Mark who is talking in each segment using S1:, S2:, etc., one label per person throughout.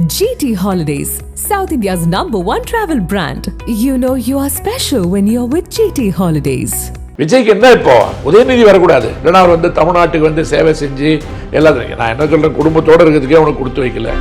S1: GT Holidays, South India's #1 travel brand. You know you are special when you're with GT Holidays.
S2: விஜய்க்கு என்ன இப்போ உதயநிதி வரக்கூடாது, இல்லைன்னா அவர் வந்து தமிழ்நாட்டுக்கு சேவை செஞ்சு எல்லாத்தையும் நான் என்ன சொல்றேன், குடும்பத்தோடு இருக்கிறதுக்கே அவனுக்கு கொடுத்து வைக்கல.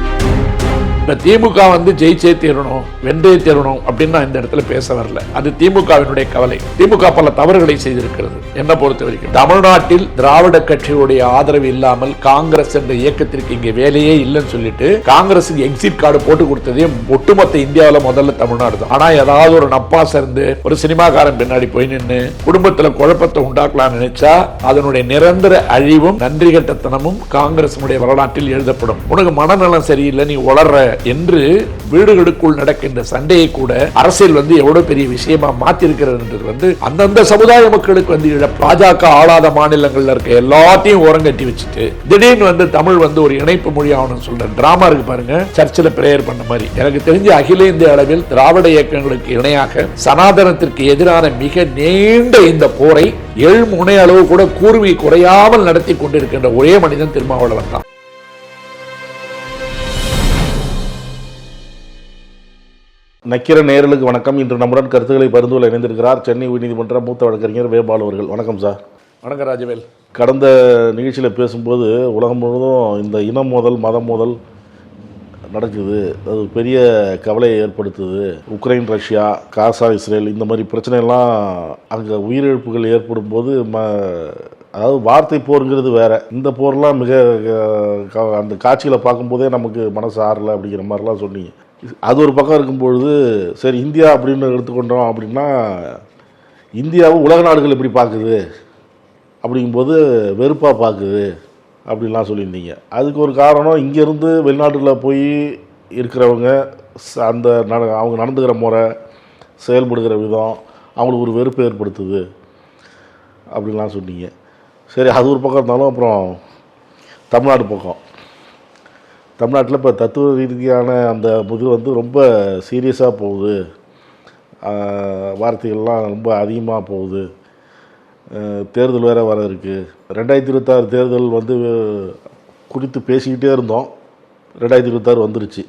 S2: இப்போ திமுக ஜெயிச்சே தீரணும், வென்றே தீரணும் அப்படின்னு நான் இந்த இடத்துல பேச வரல. அது திமுகவினுடைய கவலை. திமுக பல தவறுகளை செய்திருக்கிறது. என்ன பொறுத்த வரைக்கும் தமிழ்நாட்டில் திராவிட கட்சியுடைய ஆதரவு இல்லாமல் காங்கிரஸ் என்ற இயக்கத்திற்கு இங்கே வேலையே இல்லைன்னு சொல்லிட்டு காங்கிரஸுக்கு எக்ஸிட் கார்டு போட்டு கொடுத்ததே ஒட்டுமொத்த இந்தியாவில் முதல்ல தமிழ்நாடு தான். ஆனா ஏதாவது ஒரு நப்பாச இருந்து ஒரு சினிமாக்காரன் பின்னாடி போய் நின்று குடும்பத்துல குழப்பத்தை உண்டாக்கலாம்னு நினைச்சா அதனுடைய நிரந்தர அழிவும் நன்றி கட்டத்தனமும் காங்கிரஸ் வரலாற்றில் எழுதப்படும். உனக்கு மனநலம் சரியில்லை, நீ வளர்ற என்று வீடுகளுக்குள் நடக்கின்ற சண்டையை கூட அரசியல் எவ்வளவு பெரிய விஷயமா மாத்தி இருக்கிறது அந்தந்த சமுதாய மக்களுக்கு பாஜக ஆளாத மாநிலங்கள்ல இருக்க எல்லாத்தையும் ஓரங்கட்டி வச்சுட்டு திடீர்னு தமிழ் ஒரு இணைப்பு மொழி ஆகணும்னு சொல்ற டிராமா இருக்கு பாருங்க. சர்ச்சில் பிரேயர் பண்ண மாதிரி. எனக்கு தெரிஞ்ச அகில இந்திய அளவில் திராவிட இயக்கங்களுக்கு இணையாக சனாதனத்திற்கு எதிரான மிக நீண்ட இந்த போரை 7 முனை அளவு கூட கூர்மை குறையாமல் நடத்தி கொண்டிருக்கின்ற ஒரே மனிதன் திருமாவளவன் தான்.
S3: நக்கீர நேயர்களுக்கு வணக்கம். இன்று நம்முடன் கருத்துக்களை பரிந்து கொள்ள இணைந்திருக்கிறார் சென்னை உயர்நீதிமன்ற மூத்த வழக்கறிஞர் வேபால் அவர்கள். வணக்கம் சார்.
S2: வணக்கம் ராஜவேல்.
S3: கடந்த நிகழ்ச்சியில் பேசும்போது உலகம் முழுவதும் இந்த இனம் மோதல் மதம் மோதல் நடக்குது, அது பெரிய கவலையை ஏற்படுத்துது. உக்ரைன், ரஷ்யா, காசா, இஸ்ரேல் இந்த மாதிரி பிரச்சனைலாம் அங்கே உயிரிழப்புகள் ஏற்படும் போது அதாவது வார்த்தை போருங்கிறது வேற, இந்த போர்லாம் மிக அந்த காட்சிகளை பார்க்கும்போதே நமக்கு மனசு ஆறலை அப்படிங்கிற மாதிரிலாம் சொன்னீங்க. அது ஒரு பக்கம் இருக்கும்பொழுது சரி இந்தியா அப்படின்னு எடுத்துக்கொண்டோம் அப்படின்னா இந்தியாவை உலக நாடுகள் எப்படி பார்க்குது அப்படிங்கும்போது வெறுப்பாக பார்க்குது அப்படின்லாம் சொல்லியிருந்தீங்க. அதுக்கு ஒரு காரணம் இங்கேருந்து வெளிநாட்டில் போய் இருக்கிறவங்க அந்த அவங்க நடந்துக்கிற முறை, செயல்படுகிற விதம் அவங்களுக்கு ஒரு வெறுப்பை ஏற்படுத்துது அப்படின்லாம் சொன்னீங்க. சரி, அது ஒரு பக்கம் இருந்தாலும் அப்புறம் தமிழ்நாடு பக்கம், தமிழ்நாட்டில் இப்போ தத்துவ ரீதியான அந்த இது ரொம்ப சீரியஸாக போகுது, வார்த்தைகள்லாம் ரொம்ப அதிகமாக போகுது. தேர்தல் வேறு வர இருக்குது. 2026 தேர்தல் குறித்து பேசிக்கிட்டே இருந்தோம். 2026 வந்துருச்சு.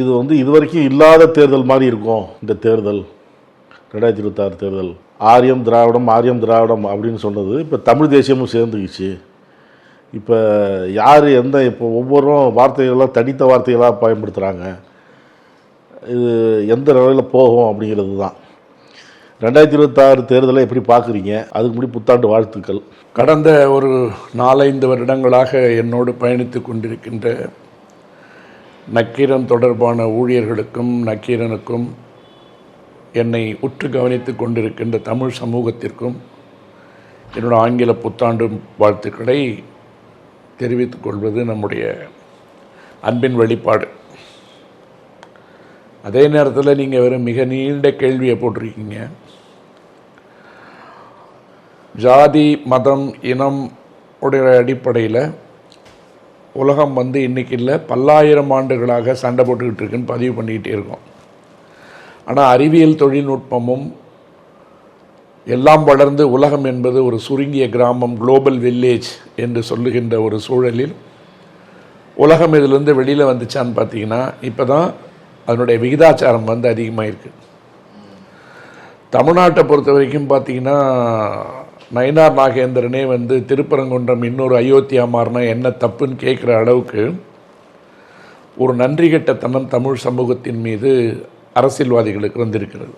S3: இது இது வரைக்கும் இல்லாத தேர்தல் மாதிரி இருக்கும் இந்த தேர்தல். 2026 தேர்தல் ஆரியம் திராவிடம் ஆரியம் திராவிடம் அப்படின்னு சொன்னது இப்போ தமிழ் தேசியமும் சேர்ந்துக்கிச்சு. இப்போ யார் இப்போ ஒவ்வொருவரும் வார்த்தைகள்லாம் தனித்த வார்த்தைகளாக பயன்படுத்துகிறாங்க. இது எந்த நிலையில் போகும் அப்படிங்கிறது தான். 2026 தேர்தலை எப்படி பார்க்குறீங்க? அதுக்கு முன்னாடி புத்தாண்டு வாழ்த்துக்கள்.
S2: கடந்த ஒரு 4-5 வருடங்களாக என்னோடு பயணித்து கொண்டிருக்கின்ற நக்கீரன் தொடர்பான ஊழியர்களுக்கும் நக்கீரனுக்கும் என்னை உற்று கவனித்து கொண்டிருக்கின்ற தமிழ் சமூகத்திற்கும் என்னோட ஆங்கில புத்தாண்டு வாழ்த்துக்களை தெரிவித்துக் கொள்வது நம்முடைய அன்பின் வெளிப்பாடு. அதே நேரத்தில் நீங்கள் வெறும் மிக நீண்ட கேள்வியை போட்டிருக்கீங்க. ஜாதி, மதம், இனம் உடைய அடிப்படையில் உலகம் இன்னைக்கு இல்லை, பல்லாயிரம் ஆண்டுகளாக சண்டை போட்டுக்கிட்டு இருக்குன்னு பதிவு பண்ணிக்கிட்டே இருக்கோம். ஆனால் அறிவியல் தொழில்நுட்பமும் எல்லாம் வளர்ந்து உலகம் என்பது ஒரு சுருங்கிய கிராமம், குளோபல் வில்லேஜ் என்று சொல்லுகின்ற ஒரு சூழலில் உலகம் இதிலிருந்து வெளியில் வந்துச்சான்னு பார்த்தீங்கன்னா இப்போ தான் அதனுடைய விகிதாச்சாரம் அதிகமாக இருக்குது. தமிழ்நாட்டை பொறுத்த வரைக்கும் பார்த்தீங்கன்னா நயினார் நாகேந்திரனே திருப்பரங்குன்றம் இன்னொரு அயோத்தியா மாறினா என்ன தப்புன்னு கேட்குற அளவுக்கு ஒரு நன்றி கெட்டத்தனம் தமிழ் சமூகத்தின் மீது அரசியல்வாதிகளுக்கு வந்திருக்கிறது.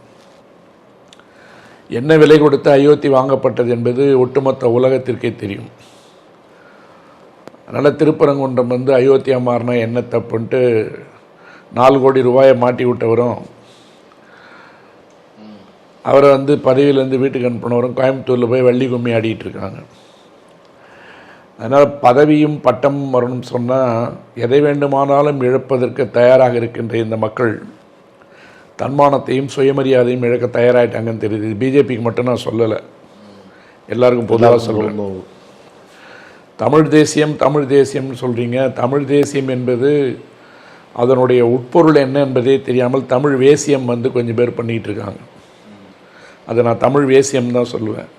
S2: என்ன விலை கொடுத்து அயோத்தி வாங்கப்பட்டது என்பது ஒட்டுமொத்த உலகத்திற்கே தெரியும். அதனால் திருப்பரங்குன்றம் அயோத்தியா மாறினா என்ன தப்புன்ட்டு 4 கோடி ரூபாயை மாட்டி விட்டவரும் அவரை பதவியிலேருந்து வீட்டுக்கு அனுப்பினவரும் கோயம்புத்தூரில் போய் வள்ளி கும்மி ஆடிட்டு இருக்காங்க. அதனால் பதவியும் பட்டமும் வரணும்னு சொன்னால் எதை வேண்டுமானாலும் இழப்பதற்கு தயாராக இருக்கின்ற இந்த மக்கள் தன்மானத்தையும் சுயமரியாதையும் இழக்க தயாராகிட்டாங்கன்னு தெரியுது. பிஜேபிக்கு மட்டும் நான் சொல்லலை, எல்லாருக்கும் பொதுவாக சொல்கிறேன். தமிழ் தேசியம் தமிழ் தேசியம்னு சொல்கிறீங்க. தமிழ் தேசியம் என்பது அதனுடைய உட்பொருள் என்ன என்பதே தெரியாமல் தமிழ் வேசியம் கொஞ்சம் பேர் பண்ணிகிட்டு இருக்காங்க. அதை நான் தமிழ் வேசியம் தான் சொல்லுவேன்.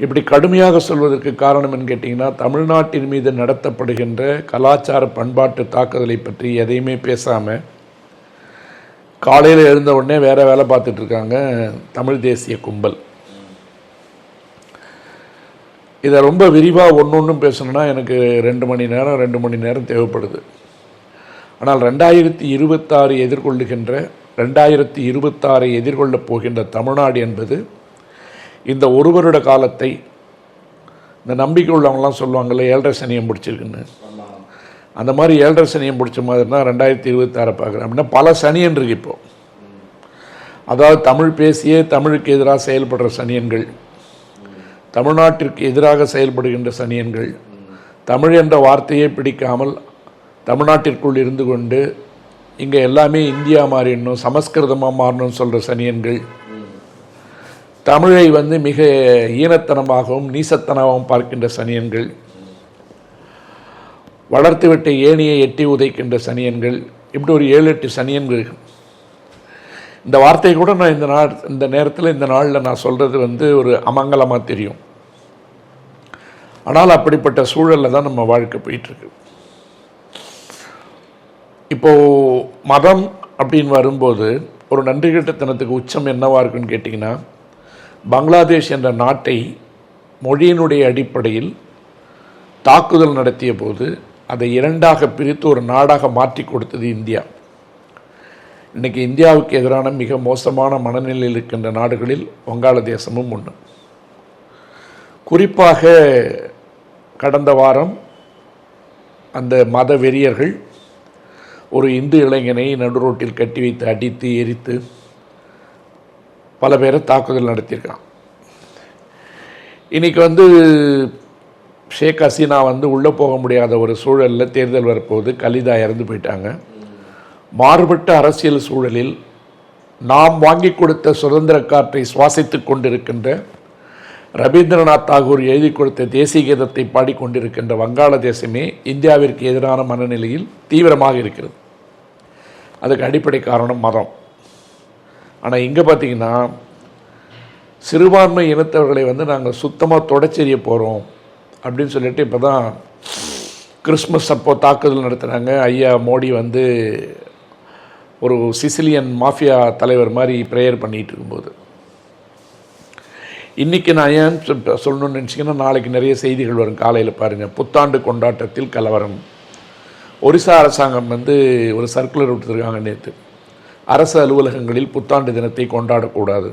S2: இப்படி கடுமையாக சொல்வதற்கு காரணம் என்று கேட்டிங்கன்னா, தமிழ்நாட்டின் மீது நடத்தப்படுகின்ற கலாச்சார பண்பாட்டு தாக்குதலை பற்றி எதையுமே பேசாமல் காலையில் எழுந்த உடனே வேறு வேலை பார்த்துட்டு இருக்காங்க தமிழ் தேசிய கும்பல். இதை ரொம்ப விரிவாக ஒன்றும் பேசணுன்னா எனக்கு 2 மணி நேரம் தேவைப்படுது. ஆனால் 2026 எதிர்கொள்ளப் போகின்ற தமிழ்நாடு என்பது இந்த ஒரு வருட காலத்தை, இந்த நம்பிக்கை உள்ளவங்களாம் சொல்லுவாங்கள்ல 7.5 சனியம் பிடிச்சிருக்குன்னு, அந்த மாதிரி 7.5 சனியம் பிடிச்ச மாதிரி தான் 2026 பார்க்குறேன். அப்படின்னா பல சனியன் இருக்கு இப்போது. அதாவது தமிழ் பேசிய தமிழுக்கு எதிராக செயல்படுற சனியன்கள், தமிழ்நாட்டிற்கு எதிராக செயல்படுகின்ற சனியன்கள், தமிழ் என்ற வார்த்தையை பிடிக்காமல் தமிழ்நாட்டிற்குள் இருந்து கொண்டு இங்கே எல்லாமே இந்தியா மாறிடணும், சமஸ்கிருதமாக மாறணும்னு சொல்கிற சனியன்கள், தமிழை மிக ஈனத்தனமாகவும் நீசத்தனமாகவும் பார்க்கின்ற சனியன்கள், வளர்த்துவிட்ட ஏணியை எட்டி உதைக்கின்ற சனியன்கள், இப்படி ஒரு 7-8 சனியன்கள். இந்த வார்த்தை கூட நான் இந்த நேரத்தில் இந்த நாளில் நான் சொல்கிறது ஒரு அமங்கலமாக தெரியும். ஆனால் அப்படிப்பட்ட சூழலில் தான் நம்ம வாழ்க்கை போயிட்டுருக்கு. இப்போது மதம் அப்படின்னு வரும்போது ஒரு நன்றி கெட்டத்தனத்துக்கு உச்சம் என்னவாக இருக்குன்னு கேட்டிங்கன்னா, பங்களாதேஷ் என்ற நாட்டை மொழியினுடைய அடிப்படையில் தாக்குதல் நடத்திய போது அதை 2ஆக பிரித்து ஒரு நாடாக மாற்றி கொடுத்தது இந்தியா. இன்றைக்கி இந்தியாவுக்கு எதிரான மிக மோசமான மனநிலையில் இருக்கின்ற நாடுகளில் வங்காளதேசமும் ஒன்று. குறிப்பாக கடந்த வாரம் அந்த மத வெறியர்கள் ஒரு இந்து இளைஞனை நடுரோட்டில் கட்டி வைத்து அடித்து எரித்து பல பேரை தாக்குதல் நடத்தியிருக்கான். இன்றைக்கி ஷேக் ஹசீனா உள்ளே போக முடியாத ஒரு சூழலில் தேர்தல் வரப்போகுது. கலிதா இறந்து போயிட்டாங்க. மாறுபட்ட அரசியல் சூழலில் நாம் வாங்கி கொடுத்த சுதந்திர காற்றை சுவாசித்து கொண்டிருக்கின்ற, ரவீந்திரநாத் தாகூர் எழுதி கொடுத்த தேசிய கீதத்தை பாடிக்கொண்டிருக்கின்ற வங்காளதேசமே இந்தியாவிற்கு எதிரான மனநிலையில் தீவிரமாக இருக்கிறது. அதுக்கு அடிப்படை காரணம் மதம். ஆனால் இங்கே பார்த்திங்கன்னா, சிறுபான்மை இனத்தவர்களை நாங்கள் சுத்தமாக தொடச்செறிய போகிறோம் அப்படின்னு சொல்லிட்டு இப்போ தான் கிறிஸ்மஸ் அப்போ தாக்குதல் நடத்துகிறாங்க. ஐயா மோடி ஒரு சிசிலியன் மாஃபியா தலைவர் மாதிரி ப்ரேயர் பண்ணிகிட்டு இருக்கும்போது, இன்றைக்கி நான் ஏன் சொல்லணும்னு நினச்சிங்கன்னா, நாளைக்கு நிறைய செய்திகள் வரும். காலையில் பாருங்கள், புத்தாண்டு கொண்டாட்டத்தில் கலவரம். ஒரிசா அரசாங்கம் ஒரு சர்க்குலர் விட்டுருக்காங்க நேற்று. அரசு அலுவலகங்களில் புத்தாண்டு தினத்தை கொண்டாடக்கூடாது,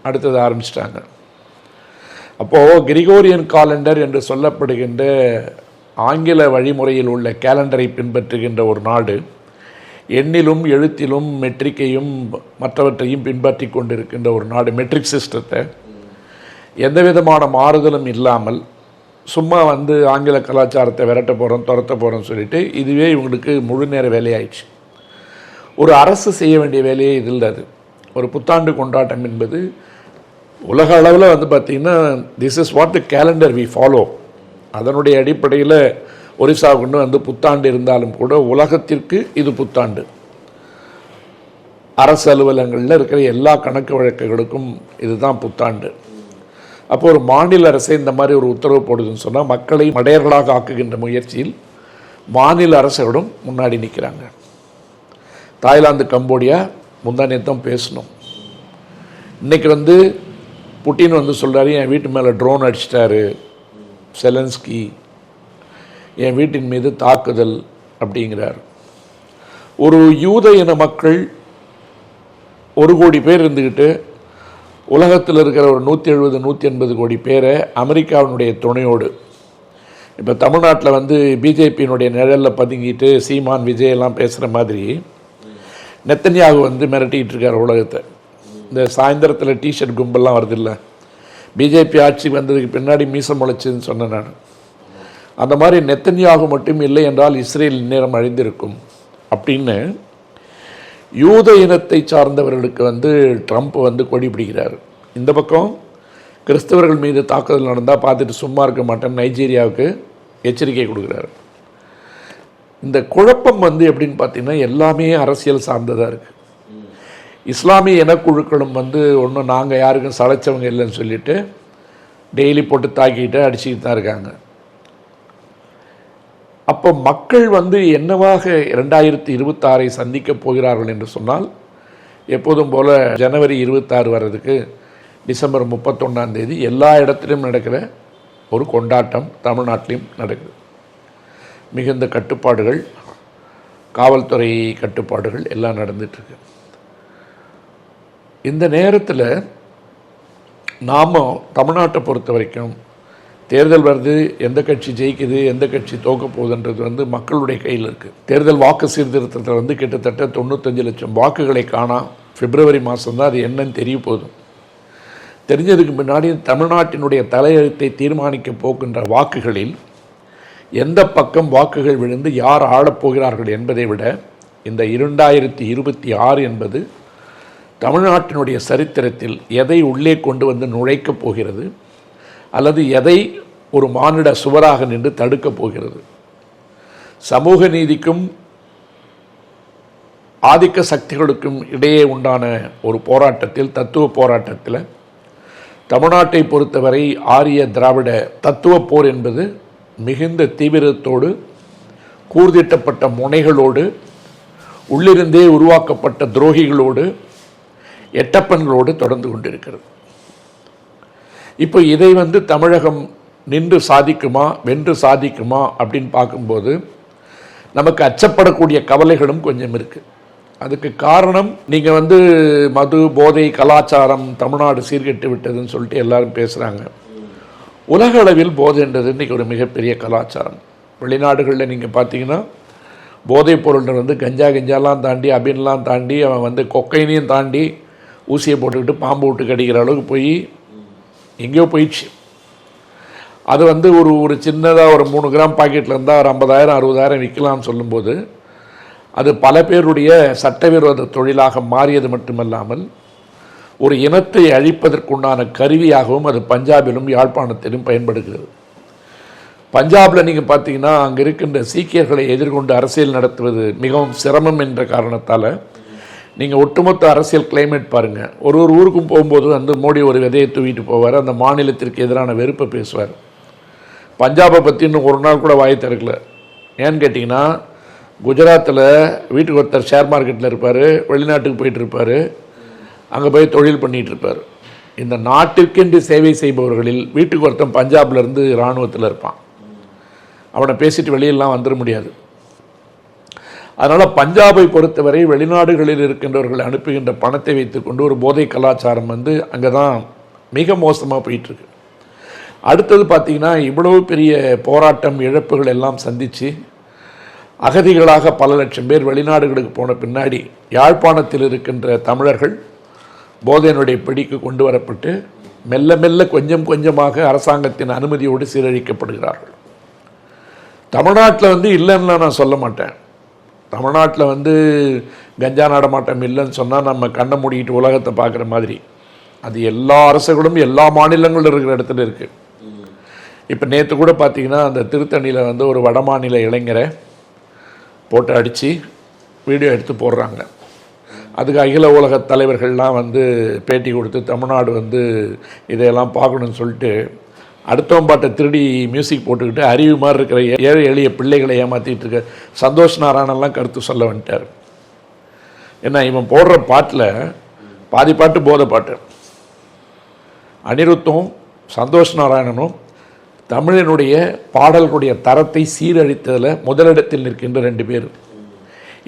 S2: அடுத்தது ஆரம்பிச்சிட்டாங்க. அப்போது கிரிகோரியன் காலண்டர் என்று சொல்லப்படுகின்ற ஆங்கில வழிமுறையில் உள்ள கேலண்டரை பின்பற்றுகின்ற ஒரு நாடு, எண்ணிலும் எழுத்திலும் மெட்ரிக்கையும் மற்றவற்றையும் பின்பற்றி கொண்டிருக்கின்ற ஒரு நாடு, மெட்ரிக் சிஸ்டத்தை எந்த விதமான மாறுதலும் இல்லாமல் சும்மா ஆங்கில கலாச்சாரத்தை விரட்ட போகிறோம், துரத்த போகிறோம்னு சொல்லிட்டு இதுவே இவங்களுக்கு முழு நேர வேலையாயிடுச்சு. ஒரு அரசு செய்ய வேண்டிய வேலையே இது இல்லை. அது ஒரு புத்தாண்டு கொண்டாட்டம் என்பது உலக அளவில் பார்த்திங்கன்னா, this is what the calendar we follow. அதனுடைய அடிப்படையில் ஒரிசாவுக்கு புத்தாண்டு இருந்தாலும் கூட உலகத்திற்கு இது புத்தாண்டு. அரசு அலுவலகங்களில் இருக்கிற எல்லா கணக்கு வழக்குகளுக்கும் இதுதான் புத்தாண்டு. அப்போ ஒரு மாநில அரசை இந்த மாதிரி ஒரு உத்தரவு போடுதுன்னு சொன்னால், மக்களை மடையர்களாக ஆக்குகின்ற முயற்சியில் மாநில அரசுகளும் முன்னாடி நிற்கிறாங்க. தாய்லாந்து, கம்போடியா முந்தானேத்தான் பேசணும். இன்றைக்கி புட்டின் சொல்கிறாரு, என் வீட்டு மேலே ட்ரோன் அடிச்சிட்டாரு செலன்ஸ்கி, என் வீட்டின் மீது தாக்குதல் அப்படிங்கிறார். ஒரு யூத இன மக்கள் 1 கோடி பேர் இருந்துக்கிட்டு உலகத்தில் இருக்கிற ஒரு 170-180 கோடி பேரை அமெரிக்காவினுடைய துணையோடு, இப்போ தமிழ்நாட்டில் பிஜேபியினுடைய நிழலில் பதுங்கிட்டு சீமான் விஜய் எல்லாம் பேசுகிற மாதிரி நெத்தன்யாகு மிரட்டிகிட்டு இருக்கார் உலகத்தை. இந்த சாயந்தரத்தில் டிஷர்ட் கும்பல்லாம் வருது இல்லை, பிஜேபி ஆட்சி வந்ததுக்கு பின்னாடி மீசம் முளைச்சுன்னு சொன்னேன் நான். அந்த மாதிரி நெத்தன்யாகு மட்டும் இல்லை என்றால் இஸ்ரேல் நேரம் அழிந்திருக்கும் அப்படின்னு யூத இனத்தை சார்ந்தவர்களுக்கு ட்ரம்ப் கொடி பிடிக்கிறார். இந்த பக்கம் கிறிஸ்தவர்கள் மீது தாக்குதல் நடந்தால் பார்த்துட்டு சும்மா இருக்க மாட்டேன் நைஜீரியாவுக்கு எச்சரிக்கை கொடுக்குறாரு. இந்த குழப்பம் எப்படின்னு பார்த்தீங்கன்னா, எல்லாமே அரசியல் சார்ந்ததாக இருக்குது. இஸ்லாமிய இனக்குழுக்களும் ஒன்றும் நாங்கள் யாருக்கும் சளைச்சவங்க இல்லைன்னு சொல்லிட்டு டெய்லி போட்டு தாக்கிட்டு அடிச்சுக்கிட்டு தான் இருக்காங்க. அப்போ மக்கள் என்னவாக 2026 சந்திக்க போகிறார்கள் என்று சொன்னால், எப்போதும் போல ஜனவரி 26 வர்றதுக்கு டிசம்பர் 31 எல்லா இடத்திலும் நடக்கிற ஒரு கொண்டாட்டம் தமிழ்நாட்டிலையும் நடக்குது. மிகுந்த கட்டுப்பாடுகள், காவல்துறை கட்டுப்பாடுகள் எல்லாம் நடந்துட்டுருக்கு. இந்த நேரத்தில் நாம் தமிழ்நாட்டை பொறுத்த வரைக்கும் தேர்தல் வருது, எந்த கட்சி ஜெயிக்குது, எந்த கட்சி தோக்க போகுதுன்றது மக்களுடைய கையில் இருக்குது. தேர்தல் வாக்கு சீர்திருத்தத்தில் கிட்டத்தட்ட 95 லட்சம் வாக்குகளை காணா. பிப்ரவரி மாதம்தான் அது என்னன்னு தெரிய போதும். தெரிஞ்சதுக்கு முன்னாடி தமிழ்நாட்டினுடைய தலையெழுத்தை தீர்மானிக்க போகின்ற வாக்குகளில் எந்த பக்கம் வாக்குகள் விழுந்து யார் ஆளப்போகிறார்கள் என்பதை விட இந்த 2026 என்பது தமிழ்நாட்டினுடைய சரித்திரத்தில் எதை உள்ளே கொண்டு நுழைக்கப் போகிறது அல்லது எதை ஒரு மானிட சுவராக நின்று தடுக்கப் போகிறது. சமூக நீதிக்கும் ஆதிக்க சக்திகளுக்கும் இடையே உண்டான ஒரு போராட்டத்தில், தத்துவ போராட்டத்தில் தமிழ்நாட்டை பொறுத்தவரை ஆரிய திராவிட தத்துவ போர் என்பது மிகுந்த தீவிரத்தோடு, கூர்திட்டப்பட்ட முனைகளோடு, உள்ளிருந்தே உருவாக்கப்பட்ட துரோகிகளோடு, எட்டப்பன்களோடு தொடர்ந்து கொண்டிருக்கிறது. இப்போ இதை தமிழகம் நின்று சாதிக்குமா, வென்று சாதிக்குமா அப்படின்னு பார்க்கும்போது நமக்கு அச்சப்படக்கூடிய கவலைகளும் கொஞ்சம் இருக்குது. அதுக்கு காரணம், நீங்கள் மது, போதை, கலாச்சாரம் தமிழ்நாடு சீர்கெட்டு விட்டதுன்னு சொல்லிட்டு எல்லாரும் பேசுகிறாங்க. உலக அளவில் போதைன்றது இன்றைக்கி ஒரு மிகப்பெரிய கலாச்சாரம். வெளிநாடுகளில் நீங்கள் பார்த்தீங்கன்னா போதைப் பொருள் கஞ்சாலாம் தாண்டி, அபின்லாம் தாண்டி, அவன் கொக்கைனையும் தாண்டி ஊசியை போட்டுக்கிட்டு பாம்பு விட்டு கடிக்கிற அளவுக்கு போய் எங்கேயோ போயிடுச்சு. அது ஒரு சின்னதாக ஒரு 3 கிராம் பாக்கெட்டில் இருந்தால் ஒரு 50,000 60,000 விற்கலாம்னு சொல்லும்போது அது பல பேருடைய சட்டவிரோத தொழிலாக மாறியது மட்டுமல்லாமல் ஒரு இனத்தை அழிப்பதற்குண்டான கருவியாகவும் அது பஞ்சாபிலும் யாழ்ப்பாணத்திலும் பயன்படுகிறது. பஞ்சாபில் நீங்கள் பார்த்தீங்கன்னா அங்கே இருக்கின்ற சீக்கியர்களை எதிர்கொண்டு அரசியல் நடத்துவது மிகவும் சிரமம் என்ற காரணத்தால் நீங்கள் ஒட்டுமொத்த அரசியல் கிளைமேட் பாருங்கள். ஒரு ஊருக்கும் போகும்போது மோடி ஒரு விதையை தூவிட்டு போவார், அந்த மாநிலத்திற்கு எதிரான வெறுப்பை பேசுவார். பஞ்சாபை பற்றி இன்னும் ஒரு நாள் கூட வாய் திறக்கல. ஏன்னு கேட்டிங்கன்னா, குஜராத்தில் வீட்டுக்கு ஒருத்தர் ஷேர் மார்க்கெட்டில் இருப்பார், வெளிநாட்டுக்கு போயிட்டு இருப்பார், அங்கே போய் தொழில் பண்ணிகிட்டு இருப்பார். இந்த நாட்டிற்கென்று சேவை செய்பவர்களில் வீட்டுக்கு ஒருத்தன் பஞ்சாப்லேருந்து இராணுவத்தில் இருப்பான். அவனை பேசிட்டு வெளியெல்லாம் வந்துட முடியாது. அதனால் பஞ்சாபை பொறுத்தவரை வெளிநாடுகளில் இருக்கின்றவர்கள் அனுப்புகின்ற பணத்தை வைத்துக்கொண்டு ஒரு போதை கலாச்சாரம் அங்கே தான் மிக மோசமாக போயிட்டுருக்கு. அடுத்தது பார்த்திங்கன்னா, இவ்வளவு பெரிய போராட்டம், இழப்புகள் எல்லாம் சந்தித்து அகதிகளாக பல லட்சம் பேர் வெளிநாடுகளுக்கு போன பின்னாடி யாழ்ப்பாணத்தில் இருக்கின்ற தமிழர்கள் போதையினுடைய பிடிக்கு கொண்டு வரப்பட்டு மெல்ல மெல்ல கொஞ்சம் கொஞ்சமாக அரசாங்கத்தின் அனுமதியோடு சீரழிக்கப்படுகிறார்கள். தமிழ்நாட்டில் இல்லைன்னா நான் சொல்ல மாட்டேன். தமிழ்நாட்டில் கஞ்சா நடமாட்டம் இல்லைன்னு சொன்னால் நம்ம கண்ணை மூடிக்கிட்டு உலகத்தை பார்க்குற மாதிரி. அது எல்லா அரசுகளும் எல்லா மாநிலங்களும் இருக்கிற இடத்துல இருக்குது. இப்போ நேற்று கூட பார்த்திங்கன்னா அந்த திருத்தணியில் ஒரு வடமாநில இளைஞரை போட்டு அடித்து வீடியோ எடுத்து போடுறாங்க. அதுக்கு அகில உலக தலைவர்கள்லாம் பேட்டி கொடுத்து தமிழ்நாடு இதையெல்லாம் பார்க்கணுன்னு சொல்லிட்டு அடுத்தவன் பாட்டை திருடி மியூசிக் போட்டுக்கிட்டு அறிவு மாதிரி இருக்கிற ஏழை எளிய பிள்ளைகளை ஏமாற்றிட்டு இருக்க சந்தோஷ் நாராயணெல்லாம் கருத்து சொல்ல வந்துட்டார். ஏன்னா இவன் போடுற பாட்டில் பாதி பாட்டு போதை பாட்டு. அனிருத்தும் சந்தோஷ் நாராயணனும் தமிழினுடைய பாடல்களுடைய தரத்தை சீரழித்ததில் முதலிடத்தில் நிற்கின்ற 2 பேர்.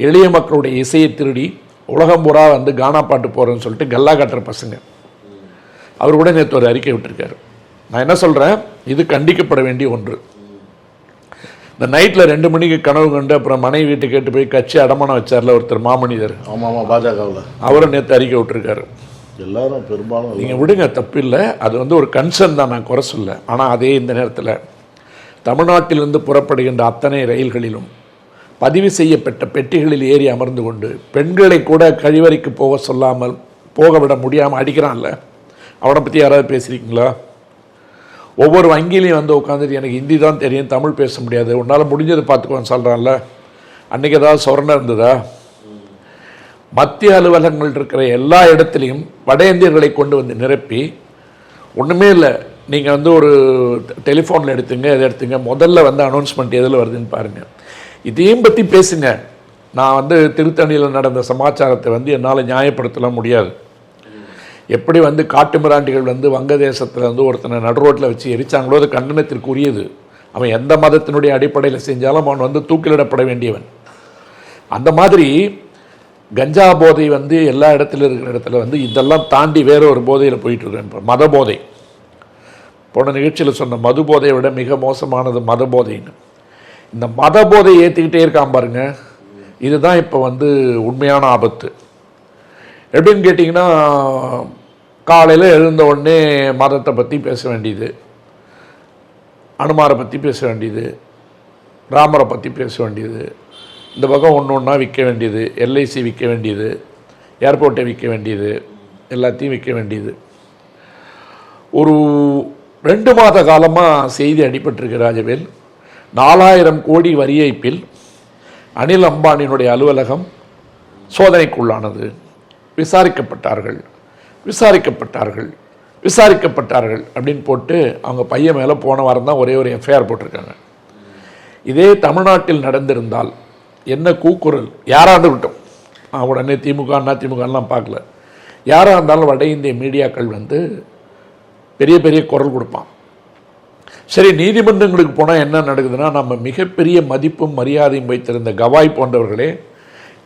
S2: எளிய மக்களுடைய இசையை திருடி உலகம் பூரா கானா பாட்டு போகிறேன்னு சொல்லிட்டு கல்லா காட்டுற பசங்க. அவர் கூட நேற்று ஒரு அறிக்கை விட்டுருக்காரு. நான் என்ன சொல்கிறேன், இது கண்டிக்கப்பட வேண்டிய ஒன்று. இந்த நைட்டில் 2 மணிக்கு கனவு கண்டு அப்புறம் மனைவி வீட்டை கேட்டு போய் கட்சி அடமானம் வச்சார்ல ஒருத்தர் மாமனிதர்.
S3: ஆமாம், பாஜகவில்
S2: அவரும் நேற்று அறிக்கை விட்டுருக்காரு.
S3: எல்லாரும் பெரும்பாலும்
S2: நீங்கள் விடுங்க, தப்பில்லை. அது ஒரு கன்சர்ன் தான், நான் குறை சொல்ல. ஆனால் அதே இந்த நேரத்தில் தமிழ்நாட்டிலிருந்து புறப்படுகின்ற அத்தனை ரயில்களிலும் பதிவு செய்யப்பட்ட பெட்டிகளில் ஏறி அமர்ந்து கொண்டு பெண்களை கூட கழிவறைக்கு போக சொல்லாமல் போக விட முடியாமல் அடிக்கிறான்ல, அவனை பற்றி யாராவது பேசுகிறீங்களா? ஒவ்வொரு வங்கியிலையும் உட்காந்துட்டு எனக்கு ஹிந்தி தான் தெரியும், தமிழ் பேச முடியாது, உன்னால் முடிஞ்சது பார்த்துக்கோன்னு சொல்கிறான்ல. அன்றைக்கி ஏதாவது சொரணை இருந்ததா? மத்திய அலுவலகங்கள் இருக்கிற எல்லா இடத்துலையும் வட இந்தியர்களை கொண்டு நிரப்பி ஒன்றுமே இல்லை, நீங்கள் வந்து ஒரு டெலிஃபோனில் எடுத்துங்க, எதை எடுத்துங்க, முதல்ல வந்து அனௌன்ஸ்மெண்ட் எதில் வருதுன்னு பாருங்கள். இதையும் பற்றி பேசுங்க. நான் வந்து திருத்தணியில் நடந்த சமாச்சாரத்தை வந்து என்னால் நியாயப்படுத்தலாம் முடியாது. எப்படி வந்து காட்டு மிராண்டிகள் வந்து வங்கதேசத்தில் வந்து ஒருத்தனை நடுரோட்டில் வச்சு எரிச்சாங்களோ அது கண்டனத்திற்குரியது. அவன் எந்த மதத்தினுடைய அடிப்படையில் செஞ்சாலும் அவன் வந்து தூக்கிலிடப்பட வேண்டியவன். அந்த மாதிரி கஞ்சா போதை வந்து எல்லா இடத்துல இருக்கிற இடத்துல வந்து இதெல்லாம் தாண்டி வேற ஒரு போதையில் போயிட்டுருக்கேன். மத போதை. போன நிகழ்ச்சியில் சொன்ன மது போதையை விட மிக மோசமானது மத போதைன்னு. இந்த மத போதை ஏற்றிக்கிட்டே இருக்கான் பாருங்க. இதுதான் இப்போ வந்து உண்மையான ஆபத்து. எப்படின்னு கேட்டிங்கன்னா, காலையில் எழுந்த உடனே மதத்தை பற்றி பேச வேண்டியது, அனுமாரை பற்றி பேச வேண்டியது, ராமரை பற்றி பேச வேண்டியது, இந்த பக்கம் ஒன்று ஒன்றா விற்க வேண்டியது, எல்ஐசி விற்க வேண்டியது, ஏர்போர்ட்டை விற்க வேண்டியது, எல்லாத்தையும் விற்க வேண்டியது. ஒரு 2 மாத காலமாக செய்தி அடிபட்டிருக்கு ராஜவேல். 4000 கோடி வரி ஏய்ப்பில் அனில் அம்பானியினுடைய அலுவலகம் சோதனைக்குள்ளானது. விசாரிக்கப்பட்டார்கள் அப்படின்னு போட்டு அவங்க பையன் மேலே போன வாரம் தான் ஒரே ஒரு எஃப்ஐஆர் போட்டிருக்காங்க. இதே தமிழ்நாட்டில் நடந்திருந்தால் என்ன கூக்குரல்! யாராக இருக்கட்டும், உடனே திமுக அதிமுகலாம் பார்க்கல, யாராக இருந்தாலும் வட இந்திய மீடியாக்கள் வந்து பெரிய பெரிய குரல் கொடுப்பான். சரி, நீதிமன்றங்களுக்கு போனால் என்ன நடக்குதுன்னா, நம்ம மிகப்பெரிய மதிப்பும் மரியாதையும் வைத்திருந்த கவாய் போன்றவர்களே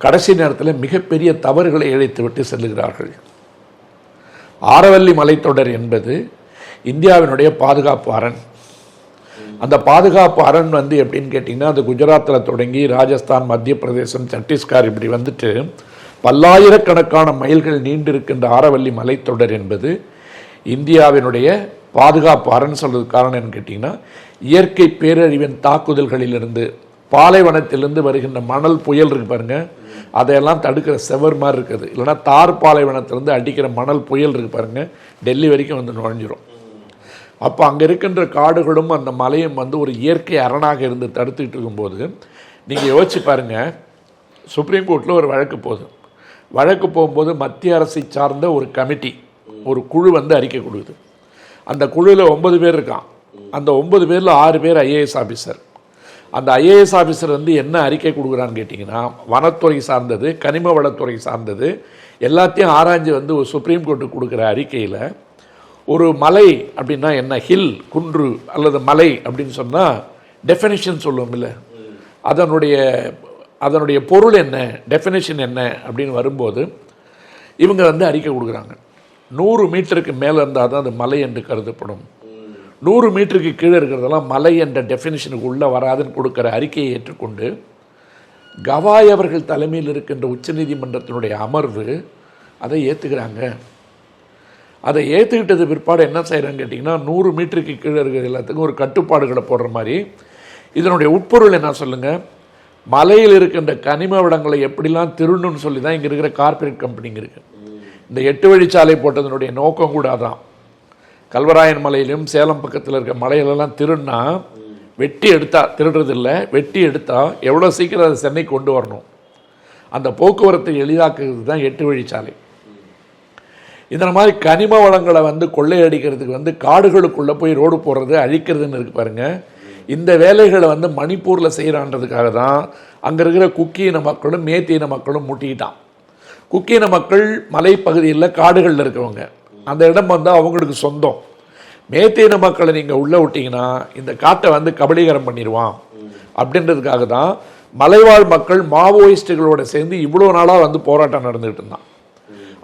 S2: கடைசி நேரத்தில் மிகப்பெரிய தவறுகளை இழைத்து விட்டு செல்லுகிறார்கள். ஆரவல்லி மலைத்தொடர் என்பது இந்தியாவினுடைய பாதுகாப்பு அரண். அந்த பாதுகாப்பு அரண் வந்து எப்படின்னு கேட்டிங்கன்னா, அது குஜராத்தில் தொடங்கி ராஜஸ்தான், மத்திய பிரதேசம், சத்தீஸ்கர் இப்படி வந்துட்டு பல்லாயிரக்கணக்கான மைல்கள் நீண்டிருக்கின்ற ஆரவல்லி மலைத்தொடர் என்பது இந்தியாவினுடைய பாதுகாப்பு அரண். சொல்றதுக்கு காரணம் என்னன்னு கேட்டிங்கன்னா, இயற்கை பேரழிவின் தாக்குதல்களிலிருந்து, பாலைவனத்திலிருந்து வருகின்ற மணல் புயல் இருக்கு பாருங்க, அதையெல்லாம் தடுக்கிற செவர் மாதிரி இருக்குது. இல்லைன்னா தார் பாலைவனத்திலிருந்து அடிக்கிற மணல் புயல் இருக்கு பாருங்க, டெல்லி வரைக்கும் வந்து நுழைஞ்சிரும். அப்போ அங்கே இருக்கின்ற காடுகளும் அந்த மலையும் வந்து ஒரு இயற்கை அரணாக இருந்து தடுத்துக்கிட்டு இருக்கும்போது நீங்கள் யோசிச்சு பாருங்கள். சுப்ரீம் கோர்ட்டில் ஒரு வழக்கு போகும்போது மத்திய அரசை சார்ந்த ஒரு கமிட்டி, ஒரு குழு வந்து அறிக்கை கொடுக்குது. அந்த குழுவில் 9 பேர் இருக்கான். அந்த 9 பேரில் 6 பேர் ஐஏஎஸ் ஆஃபீஸர். அந்த ஐஏஎஸ் ஆஃபீஸர் வந்து என்ன அறிக்கை கொடுக்குறான்னு கேட்டிங்கன்னா, வனத்துறை சார்ந்தது, கனிம வளத்துறை சார்ந்தது எல்லாத்தையும் ஆராய்ஞ்சு வந்து ஒரு சுப்ரீம் கோர்ட்டுக்கு கொடுக்குற அறிக்கையில் ஒரு மலை அப்படின்னா என்ன, ஹில், குன்று அல்லது மலை அப்படின்னு சொன்னால் டெஃபினிஷன் சொல்லுவோம் இல்லை, அதனுடைய பொருள் என்ன, டெஃபினிஷன் என்ன அப்படின்னு வரும்போது இவங்க வந்து அறிக்கை கொடுக்குறாங்க. 100 மீட்டருக்கு மேலே இருந்தால் தான் அது மலை என்று கருதப்படும். 100 மீட்டருக்கு கீழே இருக்கிறதெல்லாம் மலை என்ற டெஃபினிஷனுக்கு உள்ளே வராதுன்னு கொடுக்குற அறிக்கையை ஏற்றுக்கொண்டு கவாய் அவர்கள் தலைமையில் இருக்கின்ற உச்சநீதிமன்றத்தினுடைய அமர்வு அதை ஏற்றுக்கிறாங்க. அதை ஏற்றுக்கிட்டது பிற்பாடு என்ன செய்கிறாங்க கேட்டிங்கன்னா, 100 மீட்டருக்கு கீழே இருக்கிற எல்லாத்துக்கும் ஒரு கட்டுப்பாடுகளை போடுற மாதிரி இதனுடைய உட்பொருள் என்ன சொல்லுங்கள், மலையில் இருக்கின்ற கனிம வளங்களை எப்படிலாம் திருடணும்னு சொல்லி தான் இங்கே இருக்கிற கார்ப்பரேட் கம்பெனிங்க இருக்குது. இந்த 8 வழிச்சாலை போட்டதனுடைய நோக்கம் கூட அதான். கல்வராயன் மலையிலும் சேலம் பக்கத்தில் இருக்க மலையிலெல்லாம் திருடுனா வெட்டி எடுத்தா, திருடுறதில்லை, வெட்டி எடுத்தால் எவ்வளோ சீக்கிரம் அதை சென்னை கொண்டு வரணும், அந்த போக்குவரத்தை எளிதாக்குறது தான் 8 வழிச்சாலை. இதன் மாதிரி கனிம வளங்களை வந்து கொள்ளையடிக்கிறதுக்கு வந்து காடுகளுக்குள்ளே போய் ரோடு போடுறது, அழிக்கிறதுன்னு இருக்கு பாருங்கள். இந்த வேலைகளை வந்து மணிப்பூரில் செய்கிறான்றதுக்காக தான் அங்கே இருக்கிற குக்கியின மக்களும் மேத்தியின மக்களும் முட்டிக்கிட்டான். குக்கியின மக்கள் மலைப்பகுதியில் காடுகளில் இருக்கிறவங்க, அந்த இடம் வந்து அவங்களுக்கு சொந்தம். மேத்தியின மக்களை நீங்கள் உள்ளே விட்டிங்கன்னா இந்த காட்டை வந்து கபலீகரம் பண்ணிடுவான் அப்படின்றதுக்காக தான் மலைவாழ் மக்கள் மாவோயிஸ்டுகளோட சேர்ந்து இவ்வளோ நாளாக வந்து போராட்டம் நடந்துகிட்டு இருந்தான்.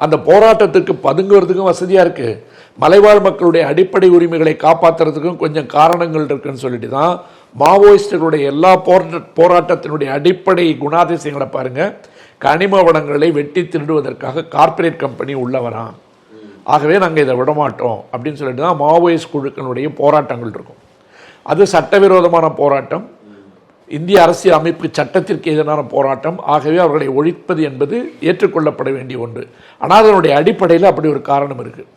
S2: அந்த போராட்டத்துக்கு பதுங்குறதுக்கும் வசதியாக இருக்குது, மலைவாழ் மக்களுடைய அடிப்படை உரிமைகளை காப்பாற்றுறதுக்கும் கொஞ்சம் காரணங்கள் இருக்குன்னு சொல்லிட்டு தான் மாவோயிஸ்டுகளுடைய எல்லா போராட்டத்தினுடைய அடிப்படை குணாதிசயங்களை பாருங்கள். கனிம வளங்களை வெட்டி திருடுவதற்காக கார்ப்பரேட் கம்பெனி உள்ள வரான், ஆகவே நாங்கள் இதை விடமாட்டோம் அப்படின்னு சொல்லிட்டு தான் மாவோயிஸ்ட் குழுக்களுடைய போராட்டங்கள் இருக்கும். அது சட்டவிரோதமான போராட்டம், இந்திய அரசியல் அமைப்பு சட்டத்திற்கு எதிரான போராட்டம். ஆகவே அவர்களை ஒழிப்பது என்பது ஏற்றுக்கொள்ளப்பட வேண்டிய ஒன்று. ஆனால் அதனுடைய அடிப்படையில் அப்படி ஒரு காரணம் இருக்குது.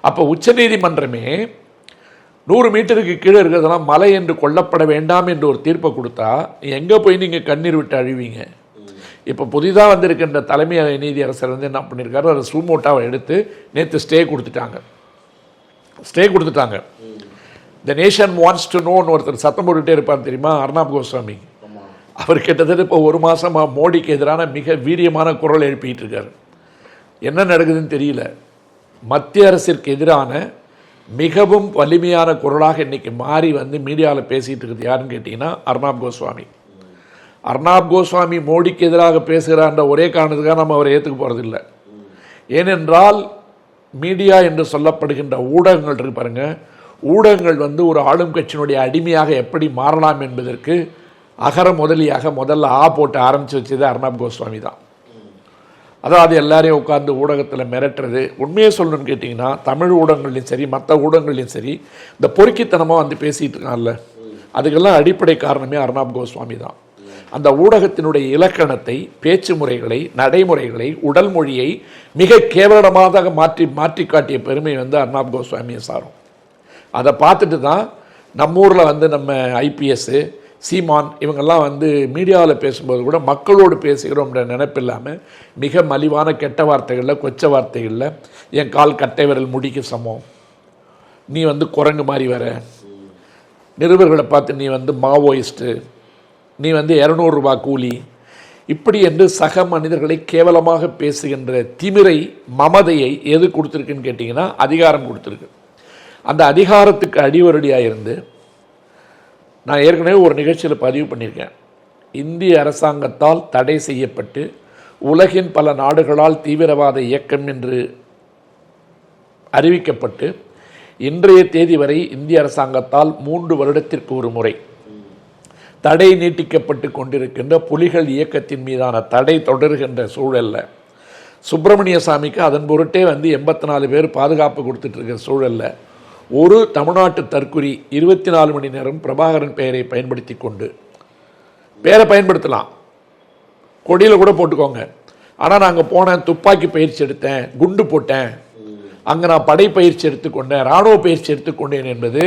S2: அப்போ உச்சநீதிமன்றமே 100 மீட்டருக்கு கீழே இருக்கிறதெல்லாம் மலை என்று கொல்லப்பட வேண்டாம் என்று ஒரு தீர்ப்பை கொடுத்தா எங்கே போய் நீங்கள் கண்ணீர் விட்டு அழிவீங்க? இப்போ புதிதாக வந்திருக்கின்ற தலைமை நீதியரசர் வந்து என்ன பண்ணியிருக்காரு, அதை சூமோட்டாவை எடுத்து நேற்று ஸ்டே கொடுத்துட்டாங்க. த நேஷன் வாண்ட்ஸ் டு நோன்னு ஒருத்தர் சத்தம் போட்டுகிட்டே இருப்பார் தெரியுமா, அர்னாப் கோஸ்வாமி. அவர் கிட்டத்தட்ட இப்போ ஒரு மாதமாக மோடிக்கு எதிரான மிக வீரியமான குரல் எழுப்பிட்டு இருக்கார். என்ன நடக்குதுன்னு தெரியல. மத்திய அரசிற்கு எதிரான மிகவும் வலிமையான குரலாக இன்றைக்கி மாறி வந்து மீடியாவில் பேசிகிட்டு இருக்குது யாருன்னு கேட்டிங்கன்னா அர்னாப் கோஸ்வாமி. அர்னாப் கோஸ்வாமி மோடிக்கு எதிராக பேசுகிறான்ற ஒரே காரணத்துக்காக நம்ம அவரை ஏற்றுக்க போகிறதில்ல. ஏனென்றால் மீடியா என்று சொல்லப்படுகின்ற ஊடகங்கள் இருக்கு பாருங்க, ஊடகங்கள் வந்து ஒரு ஆளும் கட்சியினுடைய அடிமையாக எப்படி மாறலாம் என்பதற்கு அகர முதலியாக முதல்ல போட்டு ஆரம்பித்து வச்சது அர்னாப் கோஸ்வாமி தான். அதாவது எல்லாரையும் உட்கார்ந்து ஊடகத்தில் மிரட்டுறது. உண்மையை சொல்லணும்னு கேட்டிங்கன்னா தமிழ் ஊடகங்கள்லையும் சரி மற்ற ஊடகங்கள்லையும் சரி இந்த பொறுக்கித்தனமாக வந்து பேசிகிட்டு இருக்காங்கல்ல, அதுக்கெல்லாம் அடிப்படை காரணமே அர்னாப் கோஸ்வாமி தான். அந்த ஊடகத்தினுடைய இலக்கணத்தை, பேச்சு முறைகளை, நடைமுறைகளை, உடல் மொழியை மிக கேவலமாக மாற்றி காட்டிய பெருமை வந்து அர்னாப் கோஸ்வாமியை சாரும். அதை பார்த்துட்டு தான் நம்ம ஊரில் வந்து நம்ம ஐபிஎஸ் சீமான் இவங்கெல்லாம் வந்து மீடியாவில் பேசும்போது கூட மக்களோடு பேசுகிறோம்ன்ற நினைப்பு இல்லாமல் மிக மலிவான கெட்ட வார்த்தைகளில், கொச்ச வார்த்தைகளில், என் கால் கட்டை விரல் முடிக்கு சமம், நீ வந்து குரங்கு மாதிரி வர, நிருபர்களை பார்த்து நீ வந்து மாவோயிஸ்ட்டு, நீ வந்து 200 ரூபா கூலி, இப்படி என்று சக மனிதர்களை கேவலமாக பேசுகின்ற திமிரை, மமதையை எது கொடுத்துருக்குன்னு கேட்டிங்கன்னா அதிகாரம் கொடுத்துருக்கு. அந்த அதிகாரத்துக்கு அடிவரடியாக இருந்து நான் ஏற்கனவே ஒரு நிகழ்ச்சியில் பதிவு பண்ணியிருக்கேன். இந்திய அரசாங்கத்தால் தடை செய்யப்பட்டு உலகின் பல நாடுகளால் தீவிரவாத இயக்கம் என்று அறிவிக்கப்பட்டு இன்றைய தேதி வரை இந்திய அரசாங்கத்தால் 3 வருடத்திற்கு ஒரு முறை தடை நீட்டிக்கப்பட்டு கொண்டிருக்கின்ற புலிகள் இயக்கத்தின் மீதான தடை தொடர்கின்ற சூழலில் சுப்பிரமணிய சாமிக்கு அதன் பொருட்டே வந்து 84 பேர் பாதுகாப்பு கொடுத்துட்ருக்கிற சூழலில் ஒரு தமிழ்நாட்டு தற்குறி 24 மணி நேரம் பிரபாகரன் பெயரை பயன்படுத்தி கொண்டு, பேரை பயன்படுத்தலாம், கொடியில் கூட போட்டுக்கோங்க, ஆனால் நாங்கள் போனேன், துப்பாக்கி பயிற்சி எடுத்தேன், குண்டு போட்டேன், அங்கே நான் படை பயிற்சி எடுத்துக்கொண்டேன், இராணுவ பயிற்சி எடுத்துக்கொண்டேன் என்பது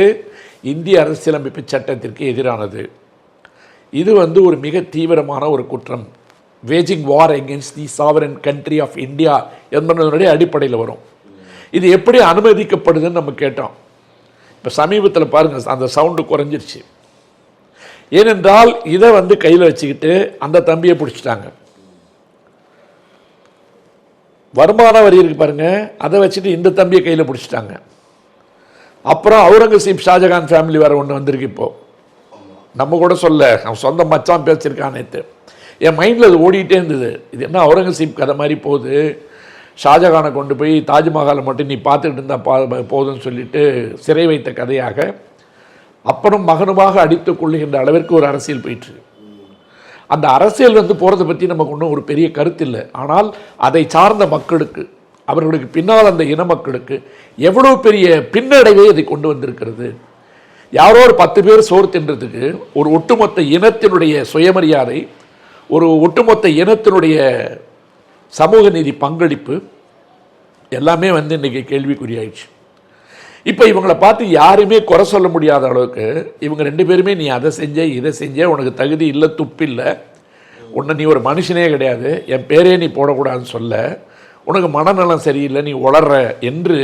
S2: இந்திய அரசியலமைப்பு சட்டத்திற்கு எதிரானது. இது வந்து ஒரு மிக தீவிரமான ஒரு குற்றம். Waging war against the sovereign country of India என்பதனுடைய அடிப்படையில் வரும். இது எப்படி அனுமதிக்கப்படுதுன்னு நம்ம கேட்டோம். இப்போ சமீபத்தில் பாருங்கள், அந்த சவுண்டு குறைஞ்சிருச்சு. ஏனென்றால் இதை வந்து கையில் வச்சுக்கிட்டு அந்த தம்பியை பிடிச்சிட்டாங்க. வருமான வரி இருக்கு பாருங்க, அதை வச்சுட்டு இந்த தம்பியை கையில் பிடிச்சிட்டாங்க. அப்புறம் அவுரங்கசீப் ஷாஜகான் ஃபேமிலி வேறு ஒன்று வந்திருக்கு. இப்போது நம்ம கூட சொல்ல, அவன் சொந்த மச்சான் பேசியிருக்கான். நேற்று என் மைண்டில் அது ஓடிட்டே இருந்தது. இது என்ன அவுரங்கசீப் கதை மாதிரி போகுது, ஷாஜகானை கொண்டு போய் தாஜ்மஹாலை மட்டும் நீ பார்த்துக்கிட்டு இருந்தால் போதும்னு சொல்லிட்டு சிறை வைத்த கதையாக அப்பனும் மகனுமாக அடித்து கொள்ளுகின்ற அளவிற்கு ஒரு அரசியல் போயிட்டு. அந்த அரசியல் வந்து போகிறத பற்றி நமக்கு ஒன்றும் ஒரு பெரிய கருத்து இல்லை. ஆனால் அதை சார்ந்த மக்களுக்கு, அவர்களுக்கு பின்னால் அந்த இன மக்களுக்கு எவ்வளோ பெரிய பின்னடைவை அதை கொண்டு வந்திருக்கிறது. யாரோ ஒரு 10 பேர் சோறு தின்றதுக்கு ஒரு ஒட்டுமொத்த இனத்தினுடைய சுயமரியாதை, ஒரு ஒட்டுமொத்த இனத்தினுடைய சமூக நீதி பங்களிப்பு எல்லாமே வந்து இன்றைக்கி கேள்விக்குறியாயிடுச்சு. இப்போ இவங்களை பார்த்து யாருமே குறை சொல்ல முடியாத அளவுக்கு இவங்க 2 பேருமே நீ அதை செஞ்ச இதை செஞ்ச, உனக்கு தகுதி இல்லை, துப்பில்லை, உன்னை நீ ஒரு மனுஷனே கிடையாது, என் பேரே நீ போடக்கூடாதுன்னு சொல்ல, உனக்கு மனநலம் சரியில்லை, நீ உளர்ற என்று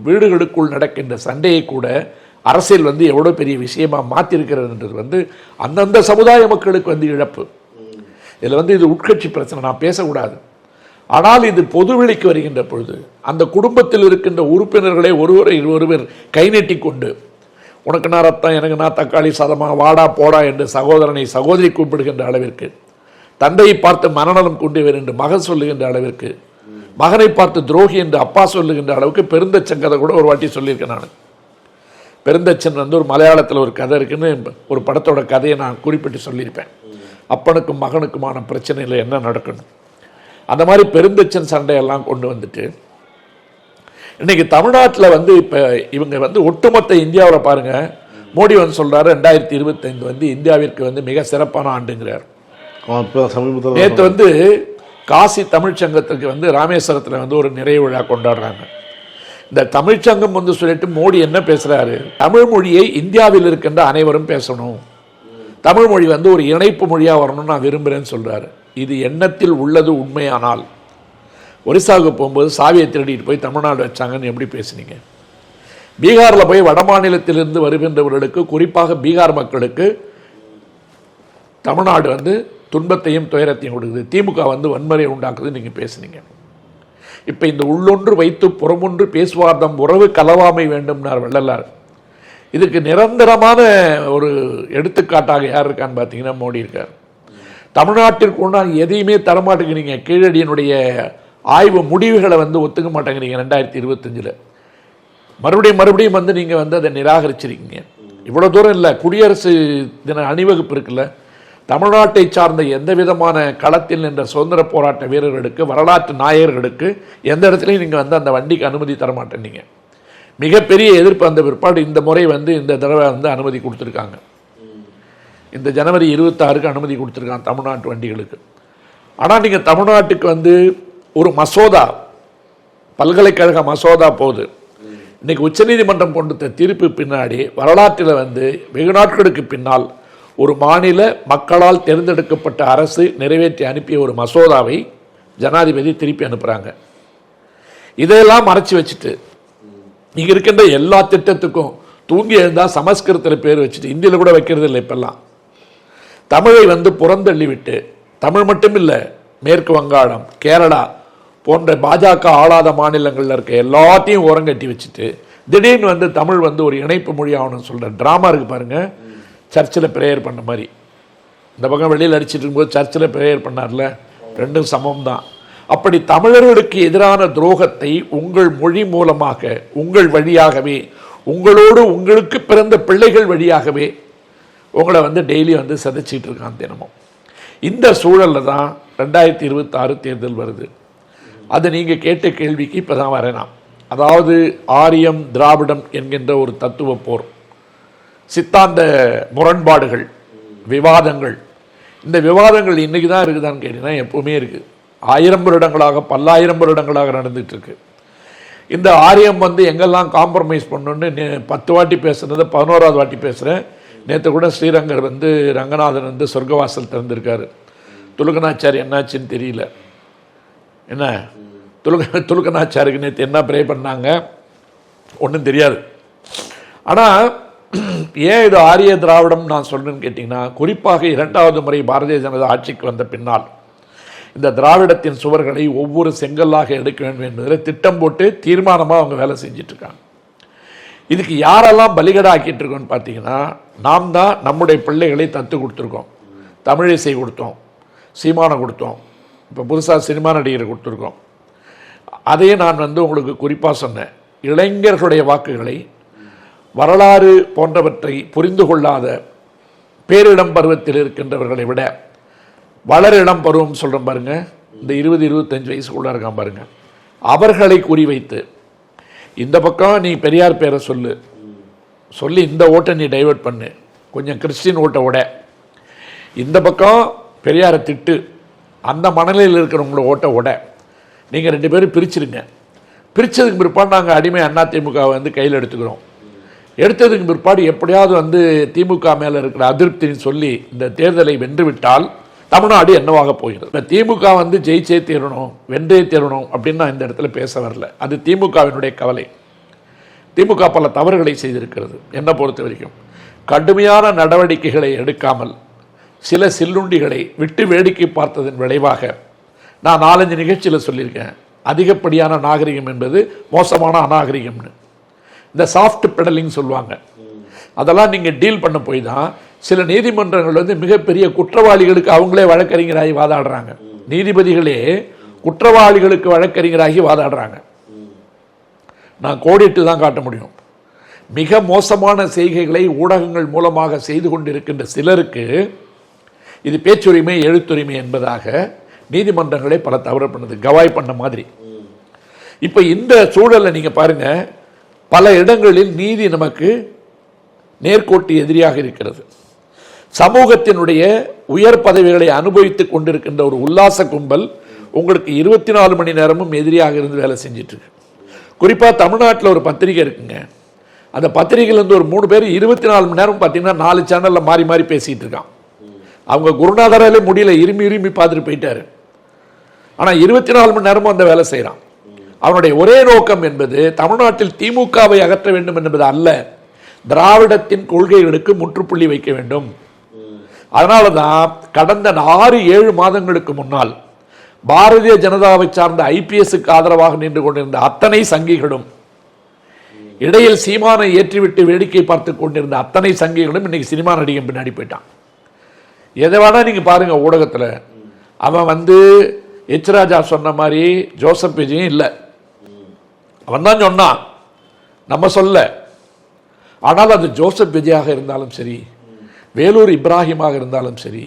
S2: வீடுகளுக்குள் நடக்கின்ற சண்டையை கூட அரசியல் வந்து எவ்வளோ பெரிய விஷயமாக மாற்றிருக்கிறதுன்றது வந்து அந்தந்த சமுதாய மக்களுக்கு வந்து இழப்பு. இதில் வந்து இது உட்கட்சி பிரச்சனை, நான் பேசக்கூடாது. ஆனால் இது பொதுவெளிக்கு வருகின்ற பொழுது அந்த குடும்பத்தில் இருக்கின்ற உறுப்பினர்களை ஒருவர் கை நீட்டி கொண்டு உனக்கு நான் ரத்தம், எனக்கு நான் தக்காளி சாதமா, வாடா போடா என்று சகோதரனை சகோதரி கூப்பிடுகின்ற அளவிற்கு, தந்தையை பார்த்து மனநலம் கொண்டவர் என்று மகன் சொல்லுகின்ற அளவிற்கு, மகனை பார்த்து துரோகி என்று அப்பா சொல்லுகின்ற அளவுக்கு பெருந்தச்சன் கதை கூட ஒரு வாட்டி சொல்லியிருக்கேன். நான் பெருந்தச்சன் வந்து ஒரு மலையாளத்தில் ஒரு கதை இருக்குன்னு ஒரு படத்தோட கதையை நான் குறிப்பிட்டு சொல்லியிருப்பேன். அப்பனுக்கும் மகனுக்குமான பிரச்சனையில் என்ன நடக்கணும், அந்த மாதிரி பெருந்தச்சன் சண்டையெல்லாம் கொண்டு வந்துட்டு இன்றைக்கி தமிழ்நாட்டில் வந்து இப்போ இவங்க வந்து ஒட்டுமொத்த இந்தியாவில் பாருங்கள், மோடி வந்து சொல்கிறாரு 2025 வந்து இந்தியாவிற்கு வந்து மிக சிறப்பான ஆண்டுங்கிறார். நேற்று வந்து காசி தமிழ்ச்சங்கத்துக்கு வந்து ராமேஸ்வரத்தில் வந்து ஒரு நிறைவு விழா கொண்டாடுறாங்க. இந்த தமிழ்ச்சங்கம் வந்து சொல்லிட்டு மோடி என்ன பேசுகிறாரு, தமிழ் மொழியை இந்தியாவில் இருக்கின்ற அனைவரும் பேசணும், தமிழ் மொழி வந்து ஒரு இணைப்பு மொழியாக வரணும்னு நான் விரும்புகிறேன்னு சொல்கிறாரு. இது எண்ணத்தில் உள்ளது உண்மையானால் ஒரிசாவுக்கு போகும்போது சாவியை திருடிட்டு போய் தமிழ்நாடு வச்சாங்கன்னு எப்படி பேசுனீங்க? பீகாரில் போய் வட மாநிலத்திலிருந்து வருகின்றவர்களுக்கு, குறிப்பாக பீகார் மக்களுக்கு தமிழ்நாடு வந்து துன்பத்தையும் துயரத்தையும் கொடுக்குது. திமுக வந்து வன்முறையை உண்டாக்குது நீங்கள் பேசுனீங்க. இப்போ இந்த உள்ளொன்று வைத்து புறமொன்று பேசுவார்தம் உறவு கலவாமை வேண்டும்னார் வள்ளலார். இதுக்கு நிரந்தரமான ஒரு எடுத்துக்காட்டாக யார் இருக்கான்னு பார்த்தீங்கன்னா மோடி இருக்கார். தமிழ்நாட்டிற்கு ஒன்றால் எதையுமே தரமாட்டேங்கிறீங்க. கீழடியினுடைய ஆய்வு முடிவுகளை வந்து ஒத்துக்க மாட்டேங்கிறீங்க. 2025 மறுபடியும் வந்து நீங்கள் வந்து அதை நிராகரிச்சிருக்கீங்க. இவ்வளோ தூரம் இல்லை, குடியரசு தின அணிவகுப்பு இருக்குல்ல, தமிழ்நாட்டை சார்ந்த எந்த விதமான களத்தில் நின்ற சுதந்திர போராட்ட வீரர்களுக்கு, வரலாற்று நாயகர்களுக்கு எந்த இடத்துலையும் நீங்கள் வந்து அந்த வண்டிக்கு அனுமதி தரமாட்டேன்னீங்க. மிகப்பெரிய எதிர்ப்பு அந்த பிற்பாடு இந்த முறை வந்து இந்த தடவை வந்து அனுமதி கொடுத்துருக்காங்க. இந்த ஜனவரி 26க்கு அனுமதி கொடுத்துருக்காங்க தமிழ்நாட்டு வண்டிகளுக்கு. ஆனால் நீங்கள் தமிழ்நாட்டுக்கு வந்து ஒரு மசோதா, பல்கலைக்கழக மசோதா போகுது. இன்னைக்கு உச்சநீதிமன்றம் கொண்டு தீர்ப்பு பின்னாடி வரலாற்றில் வந்து வெகு நாட்களுக்கு பின்னால் ஒரு மாநில மக்களால் தேர்ந்தெடுக்கப்பட்ட அரசு நிறைவேற்றி அனுப்பிய ஒரு மசோதாவை ஜனாதிபதி திருப்பி அனுப்புகிறாங்க. இதையெல்லாம் மறைச்சி வச்சுட்டு இங்கே இருக்கின்ற எல்லா திட்டத்துக்கும் தூங்கி எழுந்தால் சமஸ்கிருதத்தில் பேர் வச்சுட்டு, இந்தியில் கூட வைக்கிறது இல்லை இப்பெல்லாம், தமிழை வந்து புறந்தள்ளி விட்டு, தமிழ் மட்டும் இல்லை, மேற்கு வங்காளம், கேரளா போன்ற பாஜக ஆளாத மாநிலங்களில் இருக்க எல்லாத்தையும் ஓரங்கட்டி வச்சுட்டு திடீர்னு வந்து தமிழ் வந்து ஒரு இணைப்பு மொழி ஆகணும்னு சொல்கிற ட்ராமா இருக்குது பாருங்கள். சர்ச்சில் ப்ரேயர் பண்ண மாதிரி இந்த பக்கம் வெளியில் அடிச்சிட்டு இருக்கும்போது சர்ச்சில் ப்ரேயர் பண்ணார்ல, ரெண்டும் சமம் தான். அப்படி தமிழர்களுக்கு எதிரான துரோகத்தை உங்கள் மொழி மூலமாக, உங்கள் வழியாகவே, உங்களோடு உங்களுக்கு பிறந்த பிள்ளைகள் வழியாகவே உங்களை வந்து டெய்லி வந்து சதைச்சிட்டு இருக்கான் தினமும். இந்த சூழலில் தான் 2026 தேர்தல் வருது. அது நீங்கள் கேட்ட கேள்விக்கு இப்போ தான் வரேனா. அதாவது ஆரியம் திராவிடம் என்கின்ற ஒரு தத்துவ போர், சித்தாந்த முரண்பாடுகள், விவாதங்கள். இந்த விவாதங்கள் இன்றைக்கி தான் இருக்குதான்னு கேட்டீங்கன்னா எப்போவுமே இருக்குது. 1000 வருடங்களாக, பல்லாயிரம் வருடங்களாக நடந்துகிட்டு இருக்கு. இந்த ஆரியம் வந்து எங்கெல்லாம் காம்ப்ரமைஸ் பண்ணணுன்னு 10 வாட்டி பேசுனது 11வது வாட்டி பேசுகிறேன். நேற்று கூட ஸ்ரீரங்கர் வந்து ரங்கநாதன் வந்து சொர்க்கவாசல் திறந்திருக்காரு. துலுக்கநாச்சாரி என்னாச்சுன்னு தெரியல. என்ன துலுக்கநாச்சாருக்கு நேற்று என்ன ப்ரே பண்ணாங்க ஒன்றும் தெரியாது. ஆனால் ஏன் இது ஆரிய திராவிடம் நான் சொல்றேன்னு கேட்டிங்கன்னா, குறிப்பாக 2வது முறை பாரதிய ஜனதா ஆட்சிக்கு வந்த பின்னால் இந்த திராவிடத்தின் சுவர்களை ஒவ்வொரு செங்கல்லாக எடுக்க வேண்டும் என்பதில் திட்டம் போட்டு தீர்மானமாக அவங்க வேலை செஞ்சிட்ருக்காங்க. இதுக்கு யாரெல்லாம் பலிகடாக்கிட்டு இருக்கோன்னு பார்த்தீங்கன்னா, நாம் தான் நம்முடைய பிள்ளைகளை தத்து கொடுத்துருக்கோம். தமிழிசை கொடுத்தோம், சீமானை கொடுத்தோம், இப்போ புதுசாக சினிமா நடிகரை கொடுத்துருக்கோம். அதையே நான் வந்து உங்களுக்கு குறிப்பாக சொன்னேன். இளைஞர்களுடைய வாக்குகளை, வரலாறு போன்றவற்றை புரிந்து கொள்ளாத பேரிடம் பருவத்தில் இருக்கின்றவர்களை விட வளரிடம் பருவம் சொல்கிறோம் பாருங்க, இந்த 20-25 வயசுக்குள்ளே இருக்கான் பாருங்க, அவர்களை குறிவைத்து இந்த பக்கம் நீ பெரியார் பேரை சொல்லி இந்த ஓட்டை நீ டைவெர்ட் பண்ணு, கொஞ்சம் கிறிஸ்டின் ஓட்டை உட, இந்த பக்கம் பெரியாரை திட்டு, அந்த மனநிலையில் இருக்கிறவங்களோட ஓட்டை உட, நீங்கள் 2 பேரும் பிரிச்சுருங்க. பிரித்ததுக்கு பிற்பாடு நாங்கள் அடிமை அதிமுகவை வந்து கையில் எடுத்ததுக்கு பிற்பாடு எப்படியாவது வந்து திமுக மேலே இருக்கிற அதிருப்தின்னு சொல்லி இந்த தேர்தலை வென்றுவிட்டால் தமிழ்நாடு என்னவாக போகிறது. இப்போ திமுக வந்து ஜெயிச்சே தீரணும், வென்றே தீரணும் அப்படின்னு நான் இந்த இடத்துல பேச வரல. அது திமுகவினுடைய கவலை. திமுக பல தவறுகளை செய்திருக்கிறது. என்னை பொறுத்த வரைக்கும் கடுமையான நடவடிக்கைகளை எடுக்காமல் சில சில்லுண்டிகளை விட்டு வேடிக்கை பார்த்ததன் விளைவாக நான் 4-5 நிகழ்ச்சியில் சொல்லியிருக்கேன், அதிகப்படியான நாகரிகம் என்பது மோசமான அநாகரிகம்னு. இந்த சாஃப்ட் பெடலிங் சொல்லுவாங்க, அதெல்லாம் நீங்கள் டீல் பண்ண போய் தான் சில நீதிமன்றங்கள் வந்து மிகப்பெரிய குற்றவாளிகளுக்கு அவங்களே வழக்கறிஞராகி வாதாடுறாங்க. நீதிபதிகளே குற்றவாளிகளுக்கு வழக்கறிஞராகி வாதாடுறாங்க. நான் கோடிட்டு தான் காட்ட முடியும். மிக மோசமான செய்கைகளை ஊடகங்கள் மூலமாக செய்து கொண்டிருக்கின்ற சிலருக்கு இது பேச்சுரிமை, எழுத்துரிமை என்பதாக நீதிமன்றங்களே பல தவறு பண்ணது, கவாய் பண்ண மாதிரி. இப்போ இந்த சூழலில் நீங்கள் பாருங்க, பல இடங்களில் நீதி நமக்கு நேர்கோட்டு எதிரியாக இருக்கிறது. சமூகத்தினுடைய உயர் பதவிகளை அனுபவித்துக் கொண்டிருக்கின்ற ஒரு உல்லாச கும்பல் உங்களுக்கு 24 மணி நேரமும் எதிரியாக இருந்து வேலை செஞ்சிட்டு இருக்கு. குறிப்பாக தமிழ்நாட்டில் ஒரு பத்திரிகை இருக்குங்க, அந்த பத்திரிகையிலேருந்து ஒரு 3 பேர் 24 மணி நேரம் பார்த்தீங்கன்னா 4 சேனலில் மாறி மாறி பேசிகிட்டு இருக்கான். அவங்க குருநாதராலே முடியல, இருமி பார்த்துட்டு போயிட்டாரு. ஆனால் 24 மணி நேரமும் அந்த வேலை செய்கிறான். அவனுடைய ஒரே நோக்கம் என்பது தமிழ்நாட்டில் திமுகவை அகற்ற வேண்டும் என்பது அல்ல, திராவிடத்தின் கொள்கைகளுக்கு முற்றுப்புள்ளி வைக்க வேண்டும். அதனால தான் கடந்த 6-7 மாதங்களுக்கு முன்னால் பாரதிய ஜனதாவை சார்ந்த ஐபிஎஸ்க்கு ஆதரவாக நின்று கொண்டிருந்த அத்தனை சங்கிகளும், இடையில் சீமானை ஏற்றிவிட்டு வேடிக்கை பார்த்து கொண்டிருந்த அத்தனை சங்கிகளும் இன்னைக்கு சினிமா நடிகன் பின்னாடி போயிட்டான். எதை வேணா நீங்க பாருங்க ஊடகத்தில். அவன் வந்து எச் ராஜா சொன்ன மாதிரி ஜோசப் விஜயும் இல்லை, அவன் தான் சொன்னான், நம்ம சொல்ல. ஆனால் அது ஜோசப் விஜயாக இருந்தாலும் சரி, வேலூர் இப்ராஹிமாக இருந்தாலும் சரி,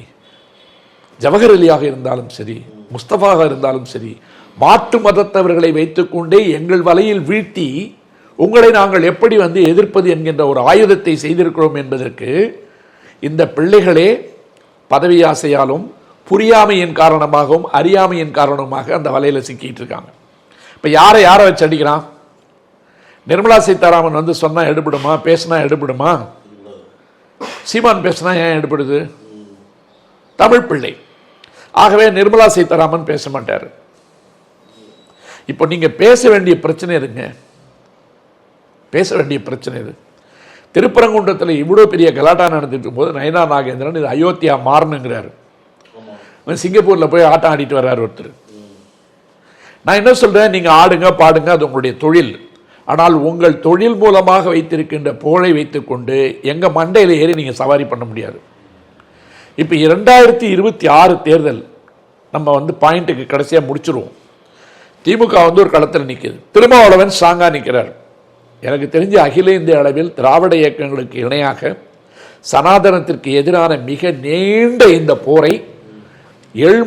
S2: ஜவஹர் அலியாக இருந்தாலும் சரி, முஸ்தபாக இருந்தாலும் சரி, மாற்று மதத்தவர்களை வைத்துக்கொண்டே எங்கள் வலையில் வீழ்த்தி உங்களை நாங்கள் எப்படி வந்து எதிர்ப்பது என்கின்ற ஒரு ஆயுதத்தை செய்திருக்கிறோம் என்பதற்கு இந்த பிள்ளைகளே பதவி ஆசையாலும் புரியாமையின் காரணமாகவும் அறியாமையின் காரணமாக அந்த வலையில் சிக்கிட்டு இருக்காங்க. இப்போ யாரை வச்சு அடிக்கிறான்? நிர்மலா சீதாராமன் வந்து சொன்னா எடுபடுமா, பேசினா எடுபடுமா? சீமான் பேசினா ஏன் எடுபடுது? தமிழ் பிள்ளை. ஆகவே நிர்மலா சீதாராமன் பேச மாட்டார். இப்போ நீங்க பேச வேண்டிய பிரச்சனை எதுங்க? பேச வேண்டிய பிரச்சனை இது. திருப்பரங்குன்றத்தில் இவ்வளோ பெரிய கலாட்டா நடந்துட்டு போது நயனா நாகேந்திரன் இது அயோத்தியா மாறணுங்கிறாரு. சிங்கப்பூர்ல போய் ஆட்டம் ஆடிட்டு வர்றாரு ஒருத்தர். நான் என்ன சொல்றேன், நீங்க ஆடுங்க பாடுங்க, அது உங்களுடைய தொழில். ஆனால் உங்கள் தொழில் மூலமாக வைத்திருக்கின்ற புகழை வைத்துக்கொண்டு எங்க மண்டையில் ஏறி நீங்க சவாரி பண்ண முடியாது. இப்ப 2026 தேர்தல் நம்ம வந்து பாயிண்ட்டுக்கு கடைசியா முடிச்சிருவோம். திமுக வந்து ஒரு களத்தில் நிற்குது, திருமாவளவன் ஸ்ட்ராங்கா நிற்கிறார். எனக்கு தெரிஞ்ச அகில இந்திய அளவில் திராவிட இயக்கங்களுக்கு இணையாக சனாதனத்திற்கு எதிரான மிக நீண்ட இந்த போரை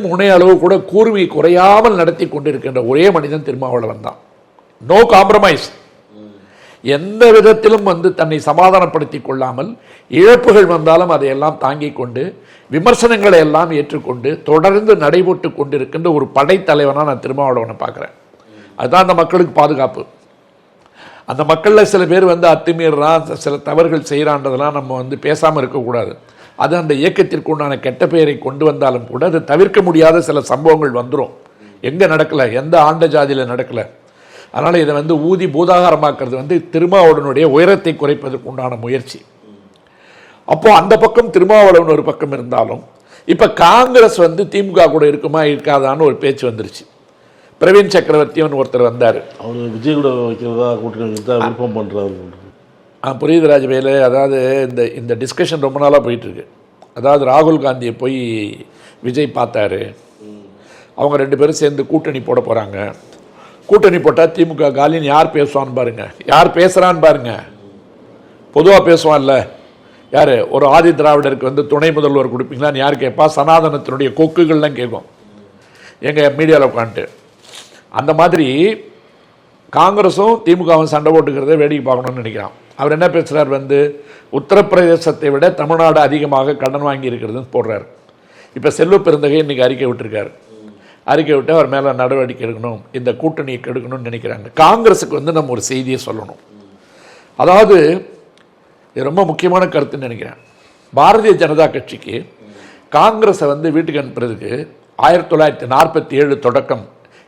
S2: முனை அளவு கூட கூர்மை குறையாமல் நடத்தி கொண்டிருக்கின்ற ஒரே மனிதன் திருமாவளவன் தான். No compromise. எந்த விதத்திலும் வந்து தன்னை சமாதானப்படுத்திக் கொள்ளாமல், இழப்புகள் வந்தாலும் அதையெல்லாம் தாங்கிக் கொண்டு, விமர்சனங்களை எல்லாம் ஏற்றுக்கொண்டு தொடர்ந்து நடைபெற்று கொண்டிருக்கின்ற ஒரு படைத்தலைவனா நான் திருமாவளவனை பார்க்கிறேன். அதுதான் அந்த மக்களுக்கு பாதுகாப்பு. அந்த மக்களில் சில பேர் வந்து அத்துமீறான், சில தவறுகள் செய்கிறான்றதெல்லாம் நம்ம வந்து பேசாமல் இருக்கக்கூடாது. அது அந்த இயக்கத்திற்கு உண்டான கெட்ட பெயரை கொண்டு வந்தாலும் கூட அது தவிர்க்க முடியாத சில சம்பவங்கள் வந்துடும். எங்கே நடக்கலை, எந்த ஆண்ட ஜாதியில் நடக்கலை. அதனால் இதை வந்து ஊதி பூதாகாரமாக்குறது வந்து திருமாவளவனுடைய உயரத்தை குறைப்பதற்கு உண்டான முயற்சி. அப்போ அந்த பக்கம் திருமாவளவன் ஒரு பக்கம் இருந்தாலும் இப்போ காங்கிரஸ் வந்து திமுக கூட இருக்குமா இருக்காதான்னு ஒரு பேச்சு வந்துருச்சு. பிரவீன் சக்கரவர்த்தின்னு ஒருத்தர் வந்தார்,
S3: அவர் விஜய் கூட வைக்கிறதா கூட்டணி விருப்பம் பண்ணுறாரு.
S2: புரியுது ராஜவேலு. அதாவது இந்த டிஸ்கஷன் ரொம்ப நாளாக போயிட்டுருக்கு. அதாவது ராகுல் காந்தியை போய் விஜய் பார்த்தாரு, அவங்க 2 பேரும் சேர்ந்து கூட்டணி போட போகிறாங்க. கூட்டணி போட்டால் திமுக காலின்னு யார் பேசுவான்னு பாருங்க, யார் பேசுகிறான்னு பாருங்க. பொதுவாக பேசுவான்ல யார், ஒரு ஆதி திராவிடருக்கு வந்து துணை முதல்வர் கொடுப்பீங்களான்னு யார் கேட்பா? சனாதனத்தினுடைய கொக்குகள்லாம் கேட்கும் எங்கள் மீடியாவில் உட்காந்துட்டு. அந்த மாதிரி காங்கிரஸும் திமுகவும் சண்டை போட்டுக்கிறத வேடிக்கை பார்க்கணும்னு நினைக்கிறான். அவர் என்ன பேசுகிறார் வந்து, உத்தரப்பிரதேசத்தை விட தமிழ்நாடு அதிகமாக கடன் வாங்கி இருக்கிறதுன்னு போடுறாரு. இப்போ செல்வ பெருந்தகை இன்றைக்கி அறிக்கை விட்டுருக்காரு. அறிக்கை விட்டு அவர் மேலே நடவடிக்கை எடுக்கணும், இந்த கூட்டணியை கெடுக்கணும்னு நினைக்கிறாங்க. காங்கிரஸுக்கு வந்து நம்ம ஒரு செய்தியை சொல்லணும். அதாவது இது ரொம்ப முக்கியமான கருத்துன்னு நினைக்கிறேன். பாரதிய ஜனதா கட்சிக்கு காங்கிரஸை வந்து வீட்டுக்கு அனுப்புறதுக்கு 1947 தொடக்கம்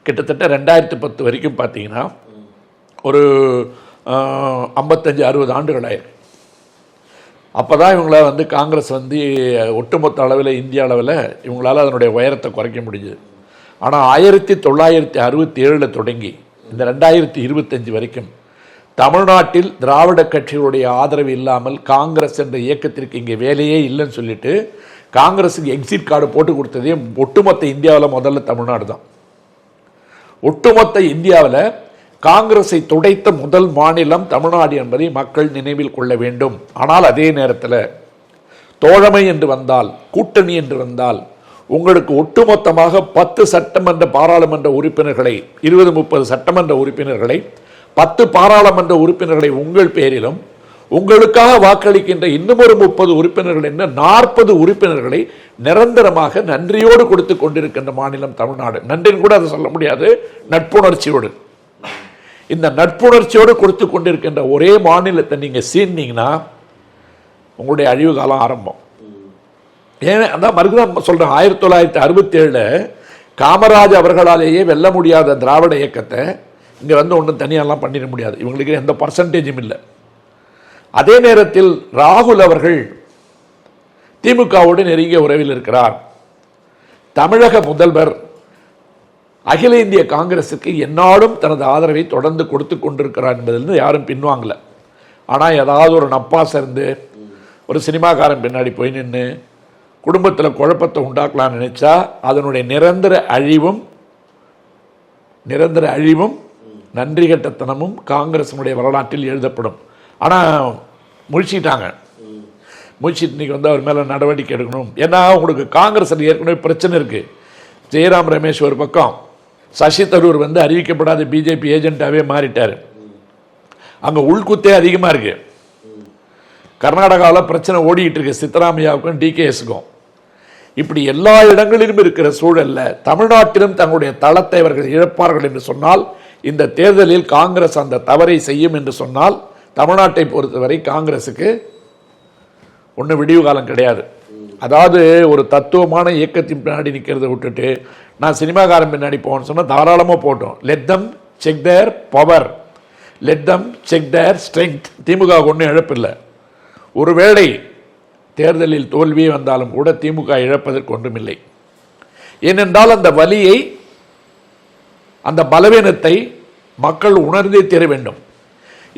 S2: கிட்டத்தட்ட 2010 வரைக்கும் பார்த்தீங்கன்னா ஒரு 55-60 ஆண்டுகள் ஆயிருக்கு. அப்போ தான் இவங்கள வந்து காங்கிரஸ் வந்து ஒட்டுமொத்த அளவில் இந்திய அளவில் இவங்களால் அதனுடைய உயரத்தை குறைக்க முடிஞ்சுது. ஆனால் 1967 தொடங்கி இந்த 2025 வரைக்கும் தமிழ்நாட்டில் திராவிட கட்சிகளுடைய ஆதரவு இல்லாமல் காங்கிரஸ் என்ற இயக்கத்திற்கு இங்கே வேலையே இல்லைன்னு சொல்லிட்டு காங்கிரஸுக்கு எக்ஸிட் கார்டு போட்டு கொடுத்ததே ஒட்டுமொத்த இந்தியாவில் முதல்ல தமிழ்நாடு தான். ஒட்டுமொத்த இந்தியாவில் காங்கிரஸை துடைத்த முதல் மாநிலம் தமிழ்நாடு என்பதை மக்கள் நினைவில் கொள்ள வேண்டும். ஆனால் அதே நேரத்தில் தோழமை என்று வந்தால், கூட்டணி என்று வந்தால், உங்களுக்கு ஒட்டுமொத்தமாக 10 சட்டமன்ற பாராளுமன்ற உறுப்பினர்களை, 20-30 சட்டமன்ற உறுப்பினர்களை, 10 பாராளுமன்ற உறுப்பினர்களை உங்கள் பேரிலும், உங்களுக்காக வாக்களிக்கின்ற இன்னும் ஒரு 30 உறுப்பினர்கள் என்ன 40 உறுப்பினர்களை நிரந்தரமாக நன்றியோடு கொடுத்து கொண்டிருக்கின்ற மாநிலம் தமிழ்நாடு. நன்றின்னு கூட அதை சொல்ல முடியாது, நட்புணர்ச்சியோடு. இந்த நட்புணர்ச்சியோடு கொடுத்து கொண்டிருக்கின்ற ஒரே மாநிலத்தை நீங்க சீர்னீங்கன்னா உங்களுடைய அழிவு காலம் ஆரம்பம். ஏன் அதான் மறுபடியும் சொல்றேன், 1967 காமராஜ் அவர்களாலேயே வெல்ல முடியாத திராவிட இயக்கத்தை இங்கே வந்து ஒன்றும் தனியாலாம் பண்ணிட முடியாது, இவங்களுக்கு எந்த பர்சன்டேஜும் இல்லை. அதே நேரத்தில் ராகுல் அவர்கள் திமுகவோடு நெருங்கிய உறவில் இருக்கிறார். தமிழக முதல்வர் அகில இந்திய காங்கிரசுக்கு என்னாலும் தனது ஆதரவை தொடர்ந்து கொடுத்து கொண்டிருக்கிறார் என்பதிலிருந்து யாரும் பின்வாங்கல. ஆனால் ஏதாவது ஒரு நப்பாசை இருந்து ஒரு சினிமாக்காரன் பின்னாடி போய் நின்று குடும்பத்தில் குழப்பத்தை உண்டாக்கலாம்னு நினைச்சா அதனுடைய நிரந்தர அழிவும் நன்றி கட்டத்தனமும் காங்கிரசினுடைய வரலாற்றில் எழுதப்படும். ஆனால் முழிச்சிட்டாங்க. முழிச்சிட்டு இன்னைக்கு வந்து அவர் மேலே நடவடிக்கை எடுக்கணும். ஏன்னா உங்களுக்கு காங்கிரஸில் ஏற்கனவே பிரச்சனை இருக்குது. ஜெயராம் ரமேஷ் ஒரு பக்கம், சசி தரூர் வந்து அறிவிக்கப்படாத பிஜேபி ஏஜென்ட்டாகவே மாறிட்டார். அங்கே உள்குத்தே அதிகமாக இருக்கு. கர்நாடகாவில் பிரச்சனை ஓடிக்கிட்டு இருக்கு சித்தராமையாவுக்கும் டிகேஎஸ்க்கும். இப்படி எல்லா இடங்களிலும் இருக்கிற சூழலில் தமிழ்நாட்டிலும் தங்களுடைய தளத்தை அவர்கள் இழப்பார்கள் என்று சொன்னால், இந்த தேர்தலில் காங்கிரஸ் அந்த தவறை செய்யும் என்று சொன்னால், தமிழ்நாட்டை பொறுத்தவரை காங்கிரஸுக்கு ஒன்றும் விடிவு காலம் கிடையாது. அதாவது ஒரு தத்துவமான இயக்கத்தின் பின்னாடி நிற்கிறத விட்டுட்டு நான் சினிமாக்காரன் பின்னாடி போகணும்னு சொன்னால் தாராளமாக போட்டோம். Let them check their power, let them check their strength. DMK ஒன்றும் இழப்பில்லை. ஒருவேளை தேர்தலில் தோல்வி வந்தாலும் கூட திமுக இழப்பதற்கு ஒன்றுமில்லை. ஏனென்றால் அந்த வலியை, அந்த பலவீனத்தை மக்கள் உணர்ந்தே தீர வேண்டும்.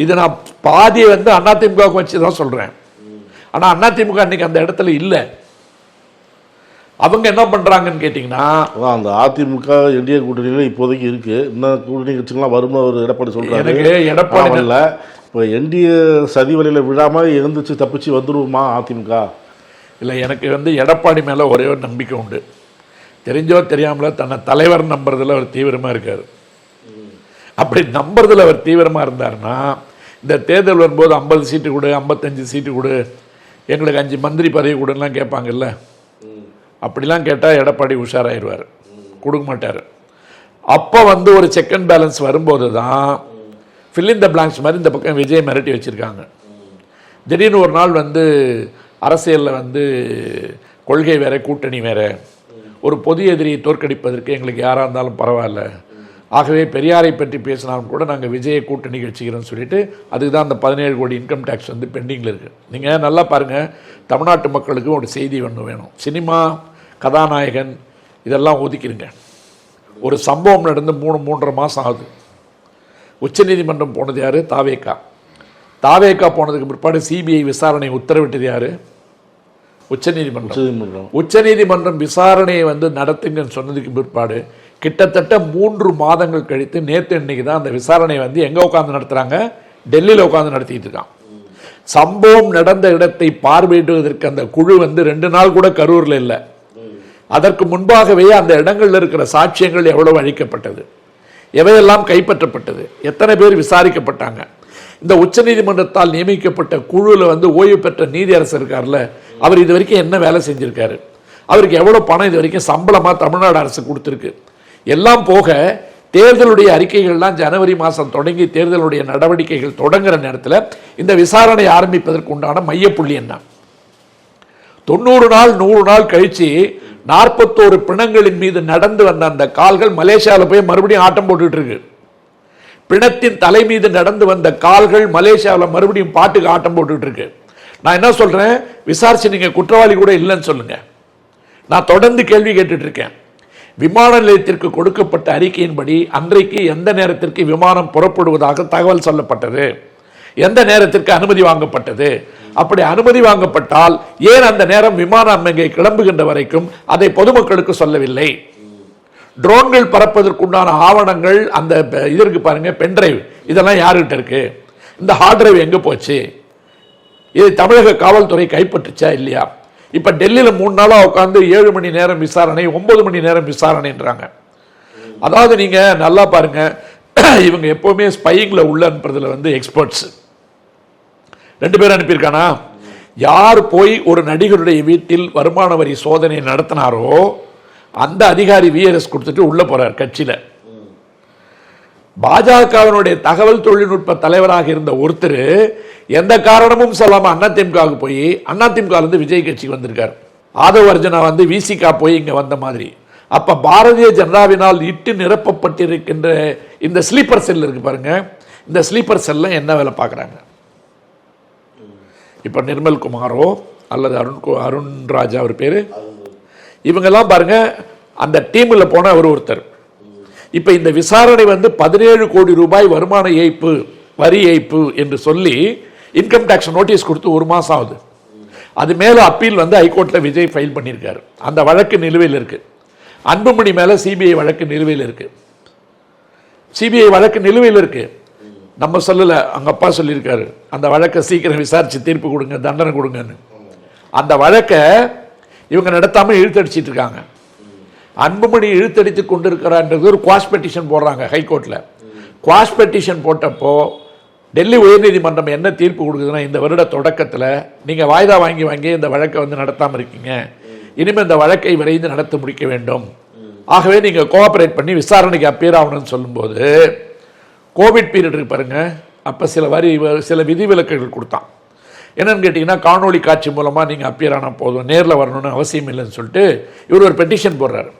S2: இது நான் பாதியை வந்து அதிமுக வச்சு தான் சொல்கிறேன். ஆனால் அதிமுக அன்னைக்கு அந்த இடத்துல இல்லை. அவங்க என்ன பண்ணுறாங்கன்னு கேட்டிங்கன்னா,
S3: அந்த அதிமுக என்டிஏ கூட்டணியில் இப்போதைக்கு இருக்குது. இன்னும் கூட்டணி கட்சிகள்லாம் வரும்னு அவர் எடப்பாடி சொல்கிறாரு.
S2: எனக்கு எடப்பாடி
S3: இல்லை, இப்போ என்டிஏ சதி வலையில் விழாமல் எழுந்துச்சு தப்பிச்சு வந்துடுவோமா அதிமுக?
S2: இல்லை, எனக்கு வந்து எடப்பாடி மேலே ஒரே ஒரு நம்பிக்கை உண்டு. தெரிஞ்சோ தெரியாமலோ தன்னை தலைவர் நம்புறதுல அவர் தீவிரமாக இருக்கார். அப்படி நம்புறதுல அவர் தீவிரமாக இருந்தார்னா, இந்த தேர்தல் வரும்போது 50 சீட்டு கொடு, 55 சீட்டு கொடு, எங்களுக்கு 5 மந்திரி பதவி கொடுலாம் கேட்பாங்கல்ல. அப்படிலாம் கேட்டால் எடப்பாடி உஷாராயிருவார், கொடுக்க மாட்டார். அப்போ வந்து ஒரு செக் அண்ட் பேலன்ஸ் வரும்போது தான் ஃபில் இன் த பிளாங்க்ஸ் மாதிரி இந்த பக்கம் விஜய் மிரட்டி வச்சுருக்காங்க. திடீர்னு ஒரு நாள் வந்து அரசியலில் வந்து கொள்கை வேற, கூட்டணி வேற, ஒரு பொது எதிரியை தோற்கடிப்பதற்கு எங்களுக்கு யாராக இருந்தாலும் பரவாயில்ல, ஆகவே பெரியாரை பற்றி பேசினாலும் கூட நாங்கள் விஜயை கூட்டணி கட்சிக்கிறோம்னு சொல்லிட்டு அதுக்கு தான் அந்த 17 கோடி இன்கம் டேக்ஸ் வந்து பெண்டிங்கில் இருக்குது. நீங்கள் நல்லா பாருங்கள், தமிழ்நாட்டு மக்களுக்கு ஒரு செய்தி ஒன்று வேணும். சினிமா கதாநாயகன் இதெல்லாம் ஒதுக்கிடுங்க. ஒரு சம்பவம் நடந்து 3.5 மாதம் ஆகுது. உச்சநீதிமன்றம் போனது யார்? தாவேக்கா போனதுக்கு பிற்பாடு சிபிஐ விசாரணை உத்தரவிட்டது யார்? உச்சநீதிமன்றம். உச்சநீதிமன்றம் விசாரணையை வந்து நடத்துங்கன்னு சொன்னதுக்கு பிற்பாடு கிட்டத்தட்ட 3 மாதங்கள் கழித்து நேற்று இன்னைக்கு தான் அந்த விசாரணை வந்து எங்கே உட்காந்து நடத்துகிறாங்க? டெல்லியில் உட்காந்து நடத்திட்டு இருக்கான். சம்பவம் நடந்த இடத்தை பார்வையிடுவதற்கு அந்த குழு வந்து 2 நாள் கூட கரூரில் இல்லை. அதற்கு முன்பாகவே அந்த இடங்களில் இருக்கிற சாட்சியங்கள் எவ்வளவு அழிக்கப்பட்டது, எவையெல்லாம் கைப்பற்றப்பட்டது, எத்தனை பேர் விசாரிக்கப்பட்டாங்க. இந்த உச்சநீதிமன்றத்தால் நியமிக்கப்பட்ட குழுவில் வந்து ஓய்வு பெற்ற நீதியரசர் இருக்கார்ல, அவர் இது வரைக்கும் என்ன வேலை செஞ்சிருக்காரு, அவருக்கு எவ்வளோ பணம் இது வரைக்கும் சம்பளமாக தமிழ்நாடு அரசு கொடுத்துருக்கு, எல்லாம் போக தேர்தலுடைய அறிக்கைகள்லாம் ஜனவரி மாதம் தொடங்கி தேர்தலுடைய நடவடிக்கைகள் தொடங்குற நேரத்தில் இந்த விசாரணை ஆரம்பிப்பதற்கு உண்டான மையப்புள்ளி என்ன? 90 நாள் 100 நாள் கழிச்சு 41 பிணங்களின் மீது நடந்து வந்த அந்த கால்கள் மலேசியாவில் போய் மறுபடியும் ஆட்டம் போட்டுட்டு இருக்கு. பிணத்தின் தலை மீது நடந்து வந்த கால்கள் மலேசியாவில் மறுபடியும் பாட்டுக்கு ஆட்டம் போட்டுட்டு இருக்கு. நான் என்ன சொல்றேன், விசாரிச்சு நீங்க குற்றவாளி கூட இல்லைன்னு சொல்லுங்க. நான் தொடர்ந்து கேள்வி கேட்டுட்டு இருக்கேன். விமான நிலையத்திற்கு கொடுக்கப்பட்ட அறிக்கையின்படி அன்றைக்கு எந்த நேரத்திற்கு விமானம் புறப்படுவதாக தகவல் சொல்லப்பட்டது, எந்த நேரத்திற்கு அனுமதி வாங்கப்பட்டது, அப்படி அனுமதி வாங்கப்பட்டால் ஏன் அந்த நேரம் விமானம் அங்கே கிளம்புகின்ற வரைக்கும் அதை பொதுமக்களுக்கு சொல்லவில்லை? ட்ரோன்கள் பறப்பதற்குண்டான ஆவணங்கள் அந்த இதற்கு பாருங்க, பென்டிரைவ் இதெல்லாம் யாருகிட்ட இருக்கு, இந்த ஹார்ட் டிரைவ் எங்க போச்சு, இதை தமிழக காவல்துறை கைப்பற்றுச்சா இல்லையா? இப்ப டெல்லியில் 3 நாளா உட்காந்து 7 மணி நேரம் விசாரணை, 9 மணி நேரம் விசாரணைன்றாங்க. அதாவது நீங்க நல்லா பாருங்க, இவங்க எப்பவுமே ஸ்பையிங்ல உள்ள அனுப்புறதுல வந்து எக்ஸ்பர்ட்ஸ். 2 பேர் அனுப்பியிருக்கானா? யார் போய் ஒரு நடிகருடைய வீட்டில் வருமான வரி சோதனை நடத்தினாரோ அந்த அதிகாரி விஆர்எஸ் கொடுத்துட்டு உள்ள போறார் கட்சியில. பாஜகவினுடைய தகவல் தொழில்நுட்ப தலைவராக இருந்த ஒருத்தர் எந்த காரணமும் சொல்லாம அதிமுகவுக்கு போய் அதிமுக இருந்து விஜய் கட்சிக்கு வந்திருக்கார். ஆதவ அர்ஜுனா வந்து விசிகா போய் இங்க வந்த மாதிரி அப்ப பாரதிய ஜனதாவினால் இட்டு நிரப்பப்பட்டிருக்கின்ற இந்த ஸ்லீப்பர் செல் இருக்கு பாருங்க, இந்த ஸ்லீப்பர் செல்ல என்ன வேலை பார்க்குறாங்க? இப்போ நிர்மல் குமாரோ அல்லது அருண் ராஜா அவர் பேர், இவங்கெல்லாம் பாருங்க அந்த டீமில் போன அவர் ஒருத்தர். இப்போ இந்த விசாரணை 17 கோடி ரூபாய் வருமான ஏய்ப்பு, வரி ஏய்ப்பு என்று சொல்லி இன்கம் டேக்ஸ் நோட்டீஸ் கொடுத்து 1 மாதம் ஆகுது. அது மேலே அப்பீல் ஹைகோர்ட்டில் விஜய் ஃபைல் பண்ணியிருக்காரு. அந்த வழக்கு நிலுவையில் இருக்கு. அன்புமணி மேலே சிபிஐ வழக்கு நிலுவையில் இருக்கு. சிபிஐ வழக்கு நிலுவையில் இருக்கு. நம்ம சொல்லலை, அவங்க அப்பா சொல்லியிருக்காரு அந்த வழக்கை சீக்கிரம் விசாரித்து தீர்ப்பு கொடுங்க, தண்டனை கொடுங்கன்னு. அந்த வழக்கை இவங்க நடத்தாமல் இழுத்தடிச்சிட்டு இருக்காங்க. அன்புமணி இழுத்தடித்து கொண்டிருக்கிறான்றது ஒரு குவாஷ் பெட்டிஷன் போடுறாங்க ஹைகோர்ட்டில். குவாஷ் பெட்டிஷன் போட்டப்போ டெல்லி உயர்நீதிமன்றம் என்ன தீர்ப்பு கொடுக்குதுன்னா, இந்த வருட தொடக்கத்தில் நீங்கள் வாய்தா வாங்கி இந்த வழக்கை நடத்தாமல் இருக்கீங்க, இனிமேல் இந்த வழக்கை விரைந்து நடத்த முடிக்க வேண்டும், ஆகவே நீங்கள் கோஆபரேட் பண்ணி விசாரணைக்கு அப்பீர் ஆகணும்னு சொல்லும்போது, கோவிட் பீரியட் இருக்கு பாருங்க, அப்போ சில விதிவிலக்குகள் கொடுத்தான். என்னன்னு கேட்டிங்கன்னா, காணொலி காட்சி மூலமாக நீங்கள் அப்பீர் ஆனால் போதும், நேரில் வரணும்னு அவசியம் இல்லைன்னு சொல்லிட்டு இவர் ஒரு பெட்டிஷன் போடுறாரு.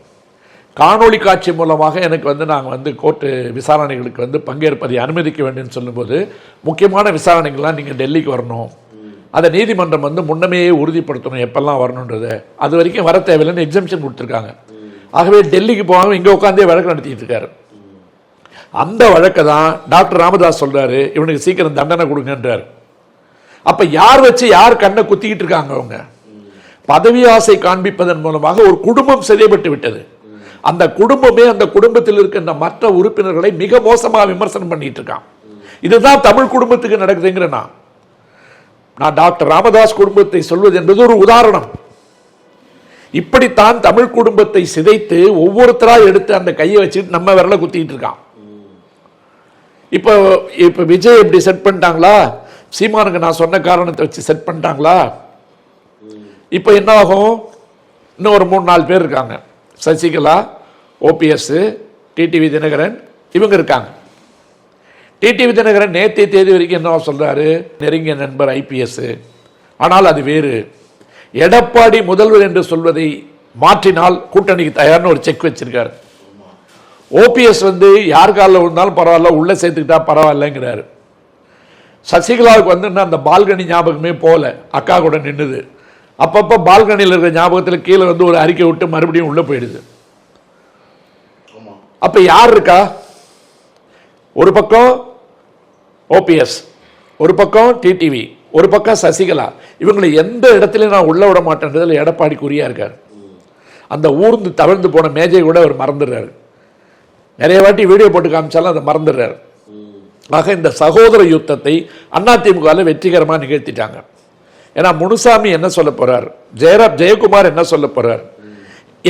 S2: காணொலி காட்சி மூலமாக எனக்கு நாங்கள் கோர்ட்டு விசாரணைகளுக்கு பங்கேற்பதை அனுமதிக்க வேண்டும்னு சொல்லும்போது, முக்கியமான விசாரணைகள்லாம் நீங்கள் டெல்லிக்கு வரணும், அதை நீதிமன்றம் முன்னமே உறுதிப்படுத்தணும் எப்பெல்லாம் வரணுன்றதை, அது வரைக்கும் வர தேவையில்லைன்னு எக்ஸம்ஷன் கொடுத்துருக்காங்க. ஆகவே டெல்லிக்கு போகாமல் இங்கே உட்காந்தே வழக்கு நடத்திட்டு இருக்காரு. அந்த வழக்கை தான் டாக்டர் ராமதாஸ் சொல்றாரு, இவனுக்கு சீக்கிரம் தண்டனை கொடுங்கன்றார். அப்ப யார் வச்சு யார் கண்ணை குத்திக்கிட்டு இருக்காங்க? அவங்க பதவி ஆசை காண்பிப்பதன் மூலமாக ஒரு குடும்பம் சிதைப்பட்டு விட்டது. அந்த குடும்பமே அந்த குடும்பத்தில் இருக்கின்ற மற்ற உறுப்பினர்களை மிக மோசமாக விமர்சனம் பண்ணிட்டு இருக்கான். இதுதான் தமிழ் குடும்பத்துக்கு நடக்குதுங்கிற நான் டாக்டர் ராமதாஸ் குடும்பத்தை சொல்வது என்பது ஒரு உதாரணம். இப்படித்தான் தமிழ் குடும்பத்தை சிதைத்து ஒவ்வொருத்தரா எடுத்து அந்த கையை வச்சுட்டு நம்ம விரல குத்திட்டு இருக்கான். இப்ப விஜய் எப்படி செட் பண்ணிட்டாங்களா, சீமானுக்கு நான் சொன்ன காரணத்தை வச்சு செட் பண்ணிட்டாங்களா? இப்ப என்ன ஆகும்? இன்னும் ஒரு 3-4 பேர் இருக்காங்க, சசிகலா, ஓபிஎஸ், டிடிவி தினகரன், இவங்க இருக்காங்க. டிடிவி தினகரன் நேற்றைய தேதி வரைக்கும் என்ன சொல்றாரு, நெருங்கிய நண்பர் ஐபிஎஸ், ஆனால் அது வேறு. எடப்பாடி முதல்வர் என்று சொல்வதை மாற்றினால் கூட்டணிக்கு தயார்னு ஒரு செக் வச்சிருக்காரு. ஓபிஎஸ் யார் காலில் விழுந்தாலும் பரவாயில்ல, உள்ள சேர்த்துக்கிட்டா பரவாயில்லைங்கிறாரு. சசிகலாவுக்கு அந்த பால்கனி ஞாபகமே போல, அக்கா கூட நின்றுது. அப்பப்போ பால்கனியில் இருக்கிற ஞாபகத்தில் கீழே ஒரு அறிக்கை விட்டு மறுபடியும் உள்ள போயிடுது. அப்ப யார் இருக்கா? ஒரு பக்கம் ஓபிஎஸ், ஒரு பக்கம் டிடிவி, ஒரு பக்கம் சசிகலா. இவங்களை எந்த இடத்துலையும் நான் உள்ள விட மாட்டேன்றதுல எடப்பாடி குறியா இருக்கார். அந்த ஊர்ந்து தவிர்த்து போன மேஜை கூட அவர் மறந்துடுறாரு. நிறைய வாட்டி வீடியோ போட்டு காமிச்சாலும் அதை மறந்துடுறாரு. ஆக இந்த சகோதர யுத்தத்தை அதிமுக வெற்றிகரமாக நிகழ்த்திட்டாங்க. ஏன்னா முனுசாமி என்ன சொல்ல போறார், ஜெயக்குமார் என்ன சொல்ல போறார்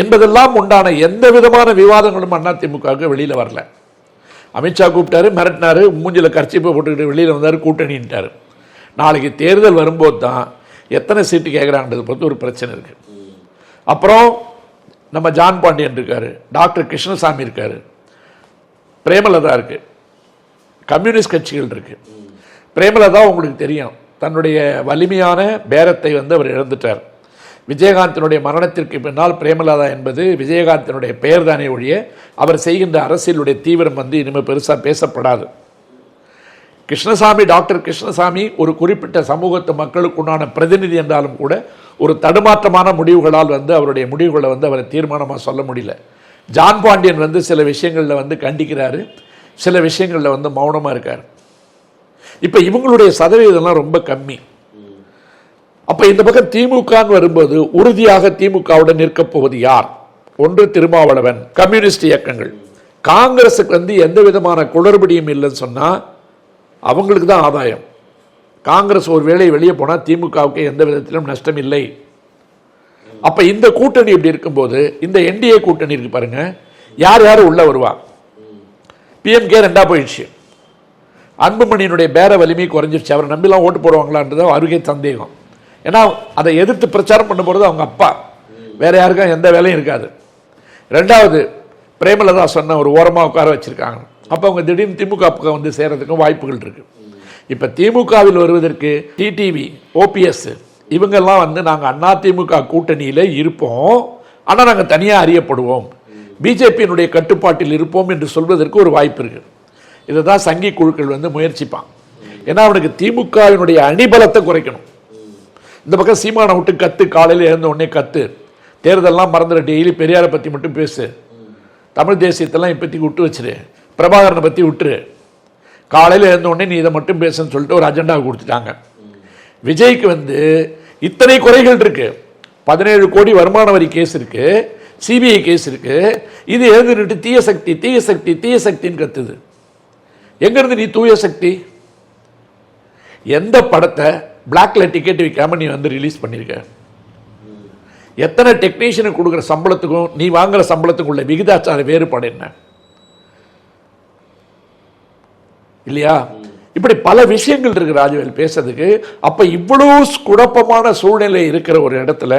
S2: என்பதெல்லாம் உண்டான எந்த விதமான விவாதங்களும் அதிமுக வெளியில வரல. அமித்ஷா கூப்பிட்டாரு, மிரட்டினாரு, மூஞ்சில கர்ச்சிப்பை போட்டுக்கிட்டு வெளியில வந்தாரு, கூட்டணிட்டாரு. நாளைக்கு தேர்தல் வரும்போது தான் எத்தனை சீட்டு கேட்குறாங்கன்றதை பொறுத்து ஒரு பிரச்சனை இருக்கு. அப்புறம் நம்ம ஜான் பாண்டியன் இருக்காரு, டாக்டர் கிருஷ்ணசாமி இருக்காரு, பிரேமலதா இருக்கு, கம்யூனிஸ்ட் கட்சிகள் இருக்கு. பிரேமலதா உங்களுக்கு தெரியும், தன்னுடைய வலிமையான பேரத்தை அவர் இழந்துட்டார். விஜயகாந்தினுடைய மரணத்திற்கு பின்னால் பிரேமலதா என்பது விஜயகாந்தினுடைய பெயர் தானே ஒழிய அவர் செய்கின்ற அரசியலுடைய தீவிரம் இனிமேல் பெருசாக பேசப்படாது. கிருஷ்ணசாமி, டாக்டர் கிருஷ்ணசாமி ஒரு குறிப்பிட்ட சமூகத்து மக்களுக்குண்டான பிரதிநிதி என்றாலும் கூட ஒரு தடுமாற்றமான முடிவுகளால் அவருடைய முடிவுகளை அவரை தீர்மானமாக சொல்ல முடியல. ஜான் பாண்டியன் சில விஷயங்களில் கண்டிக்கிறாரு, சில விஷயங்களில் மௌனமாக இருக்கார். இப்போ இவங்களுடைய சதவீதம்லாம் ரொம்ப கம்மி. அப்போ இந்த பக்கம் திமுகன்னு வரும்போது உறுதியாக திமுகவுடன் நிற்கப் போவது யார்? ஒன்று திருமாவளவன், கம்யூனிஸ்ட் இயக்கங்கள். காங்கிரஸுக்கு எந்த விதமான குளறுபடியும் இல்லைன்னு சொன்னால் அவங்களுக்கு தான் ஆதாயம். காங்கிரஸ் ஒரு வேளை வெளியே போனால் திமுகவுக்கு எந்த விதத்திலும் நஷ்டம் இல்லை. அப்போ இந்த கூட்டணி இப்படி இருக்கும்போது இந்த என்டிஏ கூட்டணி இருக்கு பாருங்க, யார் யார் உள்ள வருவா? பிஎம்கே 2 போயிடுச்சு. அன்புமணியினுடைய பேர வலிமை குறைஞ்சிருச்சு. அவரை நம்பிலாம் ஓட்டு போடுவாங்களான்றது அவருக்கே சந்தேகம். ஏன்னா அதை எதிர்த்து பிரச்சாரம் பண்ண போகிறது அவங்க அப்பா, வேற யாருக்கும் எந்த வேலையும் இருக்காது. 2வது பிரேமலதா சொன்ன ஒரு ஓரமாக உட்கார வச்சிருக்காங்க. அப்போ அவங்க திடீர்னு திமுக சேர்றதுக்கும் வாய்ப்புகள் இருக்கு. இப்போ திமுகவில் வருவதற்கு டிடிவி, ஓபிஎஸ் இவங்கெல்லாம் நாங்கள் அதிமுக கூட்டணியில் இருப்போம், ஆனால் நாங்கள் தனியாக அறியப்படுவோம், பிஜேபியினுடைய கட்டுப்பாட்டில் இருப்போம் என்று சொல்வதற்கு ஒரு வாய்ப்பு இருக்கு. இதை தான் சங்கி குழுக்கள் வந்து முயற்சிப்பான். ஏன்னா அவனுக்கு திமுகவினுடைய அணிபலத்தை குறைக்கணும். இந்த பக்கம் சீமானை விட்டு கத்து, காலையில் எழுந்த உடனே கத்து, தேர்தலெல்லாம் மறந்துட, டெய்லி பெரியாரை பற்றி மட்டும் பேசு, தமிழ் தேசியத்தெல்லாம் இப்போதைக்கு விட்டு வச்சிரு, பிரபாகரனை பற்றி விட்டுரு, காலையில் எழுந்த உடனே நீ இதை மட்டும் பேசுன்னு சொல்லிட்டு ஒரு அஜெண்டாவை கொடுத்துட்டாங்க. விஜய்க்கு வந்து இத்தனை குறைகள் இருக்கு. 17 கோடி வருமான வரி கேஸ் இருக்கு, சிபிஐ கேஸ் இருக்கு. இது எழுந்துட்டு தீய சக்தி தீய சக்தி தீய சக்தின்னு கத்துது. எங்கிருந்து நீ தூய சக்தி? எந்த படத்தை பிளாக்ல டிக்கெட் விற்காம நீ வந்து ரிலீஸ் பண்ணிருக்க? எத்தனை டெக்னீஷியனுக்கு கொடுக்குற சம்பளத்துக்கும் நீ வாங்குற சம்பளத்துக்கும் உள்ள விகிதாச்சார வேறுபாடு என்ன? இல்லையா? இப்படி பல விஷயங்கள் இருக்கு ராஜவேல் பேசுறதுக்கு. அப்ப இவ்வளவு குழப்பமான சூழ்நிலை இருக்கிற ஒரு இடத்துல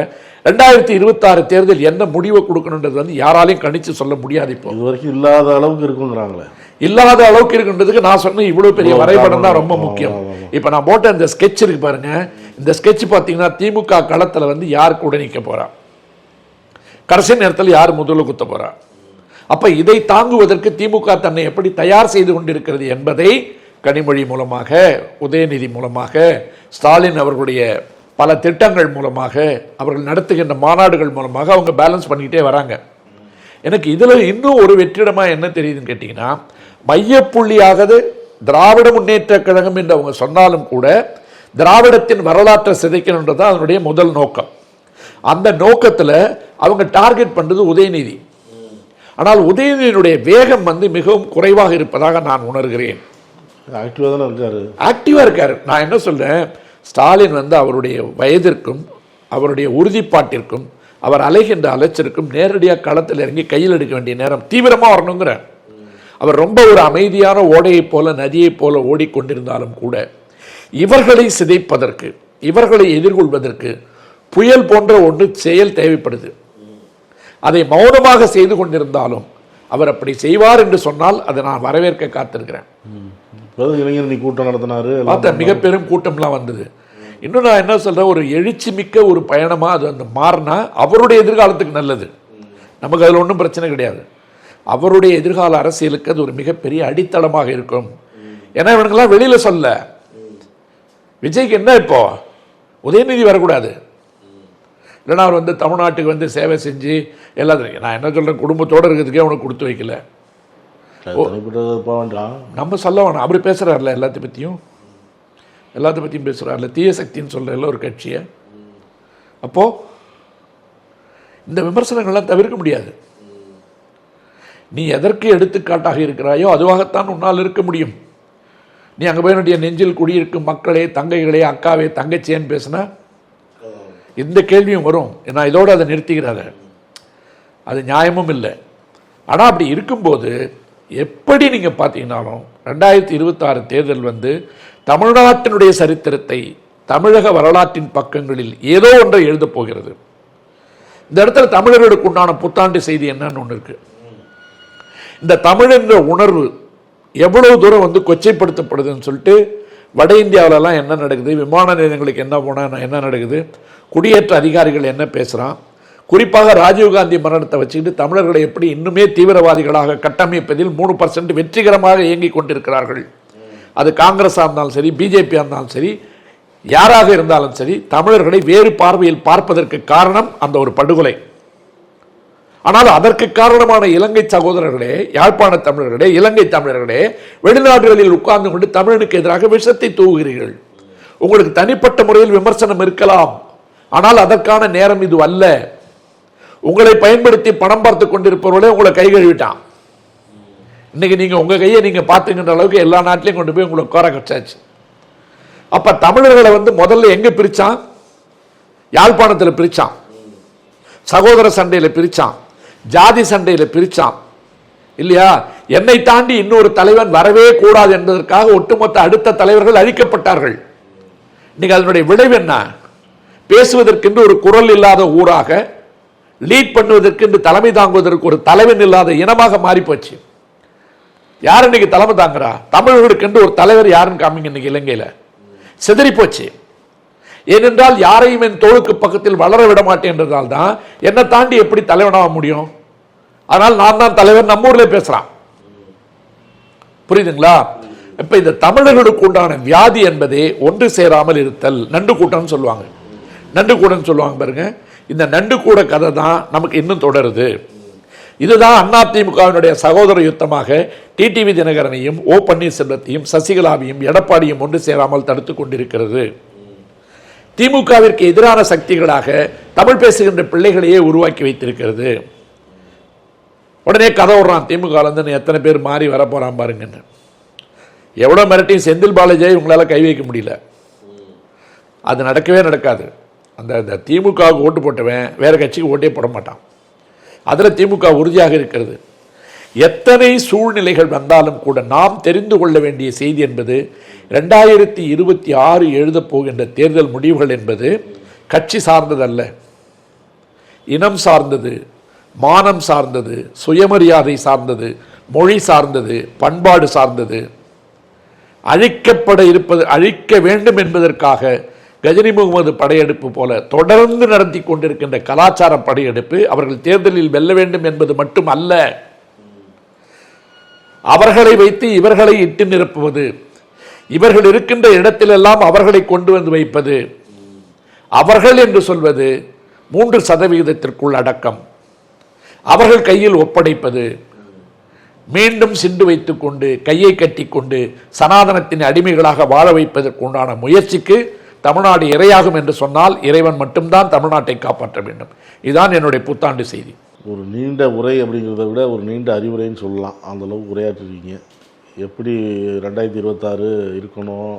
S2: 2026 தேர்தல் என்ன முடிவை கொடுக்கணுன்றது வந்து யாராலையும் கணிச்சு சொல்ல முடியாது. இப்போ
S3: இது வரைக்கும் இல்லாத அளவுக்கு இருக்குங்கிறாங்களே.
S2: இல்லாத அளவுக்கு இருக்குன்றதுக்கு நான் சொன்ன இவ்வளவு பெரிய வரைபடம் தான் ரொம்ப முக்கியம். இப்ப நான் போட்ட இந்த ஸ்கெட்ச் இருக்கு பாருங்க. இந்த ஸ்கெட்ச் பாத்தீங்கன்னா திமுக களத்துல வந்து யார் கூட நிக்க போறா, கடைசி நேரத்தில் யார் முதல்ல குத்த போறா. அப்ப இதை தாங்குவதற்கு திமுக தன்னை எப்படி தயார் செய்து கொண்டிருக்கிறது என்பதை கனிமொழி மூலமாக, உதயநிதி மூலமாக, ஸ்டாலின் அவர்களுடைய பல திட்டங்கள் மூலமாக, அவர்கள் நடத்துகின்ற மாநாடுகள் மூலமாக அவங்க பேலன்ஸ் பண்ணிக்கிட்டே வராங்க. எனக்கு இதில் இன்னும் ஒரு வெற்றிடமாக என்ன தெரியுதுன்னு கேட்டிங்கன்னா, மையப்புள்ளியாகது திராவிட முன்னேற்ற கழகம் என்று அவங்க சொன்னாலும் கூட திராவிடத்தின் வரலாற்றை சிதைக்கணுன்றது தான் அதனுடைய முதல் நோக்கம். அந்த நோக்கத்தில் அவங்க டார்கெட் பண்ணுறது உதயநிதி. ஆனால் உதயநிதியினுடைய வேகம் வந்து மிகவும் குறைவாக இருப்பதாக நான் உணர்கிறேன். ஆக்டிவா இருக்காரு. நான் என்ன சொல்றேன், ஸ்டாலின் வந்து அவருடைய வயதிற்கும் அவருடைய உறுதிப்பாட்டிற்கும் அவர் அலைகின்ற அலைச்சலுக்கும் நேரடியாக களத்தில் இறங்கி கையில் எடுக்க வேண்டிய நேரம் தீவிரமா வரணுங்கிற. அவர் ரொம்ப ஒரு அமைதியான ஓடையை போல நதியை போல ஓடிக்கொண்டிருந்தாலும் கூட இவர்களை சிதைப்பதற்கு, இவர்களை எதிர்கொள்வதற்கு புயல் போன்ற ஒன்று செயல் தேவைப்படுது. அதை மௌனமாக செய்து கொண்டிருந்தாலும் அவர் அப்படி செய்வார் என்று சொன்னால் அதை நான் வரவேற்க காத்திருக்கிறேன்.
S3: இளைஞரணி கூட்டம் நடத்தினாரு,
S2: மிக பெரும் கூட்டம்லாம் வந்தது. இன்னும் நான் என்ன சொல்றேன், ஒரு எழுச்சி மிக்க ஒரு பயணமா அது அந்த மாறினா அவருடைய எதிர்காலத்துக்கு நல்லது. நமக்கு அதில் ஒன்றும் பிரச்சனை கிடையாது. அவருடைய எதிர்கால அரசியலுக்கு அது ஒரு மிகப்பெரிய அடித்தளமாக இருக்கும். ஏன்னா இவனுங்கெல்லாம் வெளியில சொல்ல, விஜய்க்கு என்ன இப்போ உதயநிதி வரக்கூடாது, இல்லைன்னா அவர் வந்து தமிழ்நாட்டுக்கு வந்து சேவை செஞ்சு எல்லாத்தையும், நான் என்ன சொல்றேன், குடும்பத்தோடு இருக்கிறதுக்கே அவனுக்கு கொடுத்து வைக்கல. நம்ம சொல்ல வேணாம், அப்படி பேசுறாருல எல்லாத்த பத்தியும் பேசுறாருல, தீய சக்தின்னு சொல்ற ஒரு கட்சியை. அப்போ இந்த விமர்சனங்கள்லாம் தவிர்க்க முடியாது. நீ எதற்கு எடுத்துக்காட்டாக இருக்கிறாயோ அதுவாகத்தான் உன்னால் இருக்க முடியும். நீ அங்கே போய் என்னுடைய நெஞ்சில் குடியிருக்கும் மக்களே, தங்கைகளே, அக்காவே, தங்கச்சியன்னு பேசுனா இந்த கேள்வியும் வரும். நான் இதோடு அதை நிறுத்திக்கிறாங்க, அது நியாயமும் இல்லை. ஆனால் அப்படி இருக்கும்போது எப்படி நீங்கள் பார்த்தீங்கன்னாலும் 2026 தேர்தல் வந்து தமிழ்நாட்டினுடைய சரித்திரத்தை, தமிழக வரலாற்றின் பக்கங்களில் ஏதோ ஒன்றை எழுதப் போகிறது. இந்த இடத்துல தமிழர்களுக்கு உண்டான புத்தாண்டு செய்தி என்னன்னு ஒன்று இருக்கு. இந்த தமிழ் என்ற உணர்வு எவ்வளவு தூரம் வந்து கொச்சைப்படுத்தப்படுதுன்னு சொல்லிட்டு வட இந்தியாவிலலாம் என்ன நடக்குது, விமான நிலையங்களுக்கு என்ன போனால் என்ன நடக்குது, குடியேற்ற அதிகாரிகள் என்ன பேசுகிறான், குறிப்பாக ராஜீவ்காந்தி மரணத்தை வச்சுக்கிட்டு தமிழர்களை எப்படி இன்னுமே தீவிரவாதிகளாக கட்டமைப்பதில் 3% வெற்றிகரமாக இயங்கிக் கொண்டிருக்கிறார்கள். அது காங்கிரஸாக இருந்தாலும் சரி, பிஜேபியாக இருந்தாலும் சரி, யாராக இருந்தாலும் சரி, தமிழர்களை வேறு பார்வையில் பார்ப்பதற்கு காரணம் அந்த ஒரு படுகொலை. ஆனால் அதற்கு காரணமான இலங்கை சகோதரர்களே, யாழ்ப்பாண தமிழர்களே, இலங்கை தமிழர்களே, வெளிநாடுகளில் உட்கார்ந்து கொண்டு தமிழனுக்கு எதிராக விஷத்தை தூவுகிறீர்கள். உங்களுக்கு தனிப்பட்ட முறையில் விமர்சனம் இருக்கலாம், ஆனால் அதற்கான நேரம் இது அல்ல. உங்களை பயன்படுத்தி பணம் பார்த்து கொண்டிருப்பவர்களே உங்களை கை கழுவிட்டான். இன்னைக்கு நீங்க உங்க கையை நீங்க பார்த்துக்கின்ற அளவுக்கு எல்லா நாட்டிலையும் கொண்டு போய் உங்களை கோர கச்சாச்சு. அப்ப தமிழர்களை வந்து முதல்ல எங்க பிரிச்சான்? யாழ்ப்பாணத்தில் பிரிச்சான், சகோதர சண்டையில பிரிச்சான், ஜாதி சண்டையில பிரிச்சான், இல்லையா? என்னை தாண்டி இன்னொரு தலைவன் வரவே கூடாது என்பதற்காக ஒட்டுமொத்த அடுத்த தலைவர்கள் அழிக்கப்பட்டார்கள். இன்னைக்கு அதனுடைய விளைவு என்ன? பேசுவதற்கென்று ஒரு குரல் இல்லாத ஊராக, லீட் பண்ணுவதற்கு தலைமை தாங்குவதற்கு ஒரு தலைவன் இல்லாத இனமாக மாறி போச்சு. யார் இன்னைக்கு தலைமை தாங்குறா? தமிழர்களுக்கு ஒரு தலைவர் யாருன்னு காமிங்க. இன்னைக்கு இலங்கையில சிதறி போச்சு. ஏனென்றால் யாரையும் என் தோளுக்கு பக்கத்தில் வளர விட மாட்டேன் என்றதால் தான் என்னை தாண்டி எப்படி தலைவனாக முடியும்? ஆனால் நான் தான் தலைவர் நம்ம ஊர்ல பேசுறான். புரியுதுங்களா? இப்ப இந்த தமிழர்களுக்கு உண்டான வியாதி என்பதே ஒன்று சேராமல் இருத்தல். நண்டு கூட்டம் சொல்லுவாங்க, நண்டு கூடம் சொல்லுவாங்க பாருங்க. இந்த நண்டு கூட கதை தான் நமக்கு இன்னும் தொடருது. இதுதான் அதிமுகவினுடைய சகோதர யுத்தமாக டிடிவி தினகரனையும் ஓ பன்னீர்செல்வத்தையும் சசிகலாவையும் எடப்பாடியும் ஒன்று சேராமல் தடுத்துக் கொண்டிருக்கிறது. திமுகவிற்கு எதிரான சக்திகளாக தமிழ் பேசுகின்ற பிள்ளைகளையே உருவாக்கி வைத்திருக்கிறது. உடனே கதை விடுறான், திமுக இருந்து எத்தனை பேர் மாறி வர போறான் பாருங்கன்னு. எவ்வளவு மிரட்டியும் செந்தில் பாலாஜியை உங்களால கை வைக்க முடியல. அது நடக்கவே நடக்காது. அந்த திமுகவுக்கு ஓட்டு போட்டவன் வேற கட்சிக்கு ஓட்டே போட மாட்டான். அதில் திமுக உறுதியாக இருக்கிறது. எத்தனை சூழ்நிலைகள் வந்தாலும் கூட நாம் தெரிந்து கொள்ள வேண்டிய செய்தி என்பது 2026 எழுதப் போகின்ற தேர்தல் முடிவுகள் என்பது கட்சி சார்ந்ததல்ல, இனம் சார்ந்தது, மானம் சார்ந்தது, சுயமரியாதை சார்ந்தது, மொழி சார்ந்தது, பண்பாடு சார்ந்தது. அழிக்க வேண்டும் என்பதற்காக கஜினி முகமது படையெடுப்பு போல தொடர்ந்து நடத்தி கொண்டிருக்கின்ற கலாச்சார படையெடுப்பு அவர்கள் தேர்தலில் வெல்ல வேண்டும் என்பது மட்டும் அல்ல, அவர்களை வைத்து இவர்களை இட்டு நிரப்புவது, இவர்கள் இருக்கின்ற இடத்திலெல்லாம் அவர்களை கொண்டு வந்து வைப்பது, அவர்கள் என்று சொல்வது 3% அடக்கம், அவர்கள் கையில் ஒப்படைப்பது, மீண்டும் சிண்டு வைத்துக் கொண்டு கையை கட்டி கொண்டு சனாதனத்தின் அடிமைகளாக வாழ வைப்பதற்கு உண்டான முயற்சிக்கு தமிழ்நாடு இரையாகும் என்று சொன்னால் இறைவன் மட்டும்தான் தமிழ்நாட்டை காப்பாற்ற வேண்டும். இதுதான் என்னுடைய புத்தாண்டு செய்தி.
S3: ஒரு நீண்ட உரை அப்படிங்கிறத விட ஒரு நீண்ட அறிவுரைன்னு சொல்லலாம். அந்தளவுக்கு உரையாற்றுறீங்க. எப்படி 2026 இருக்கணும்,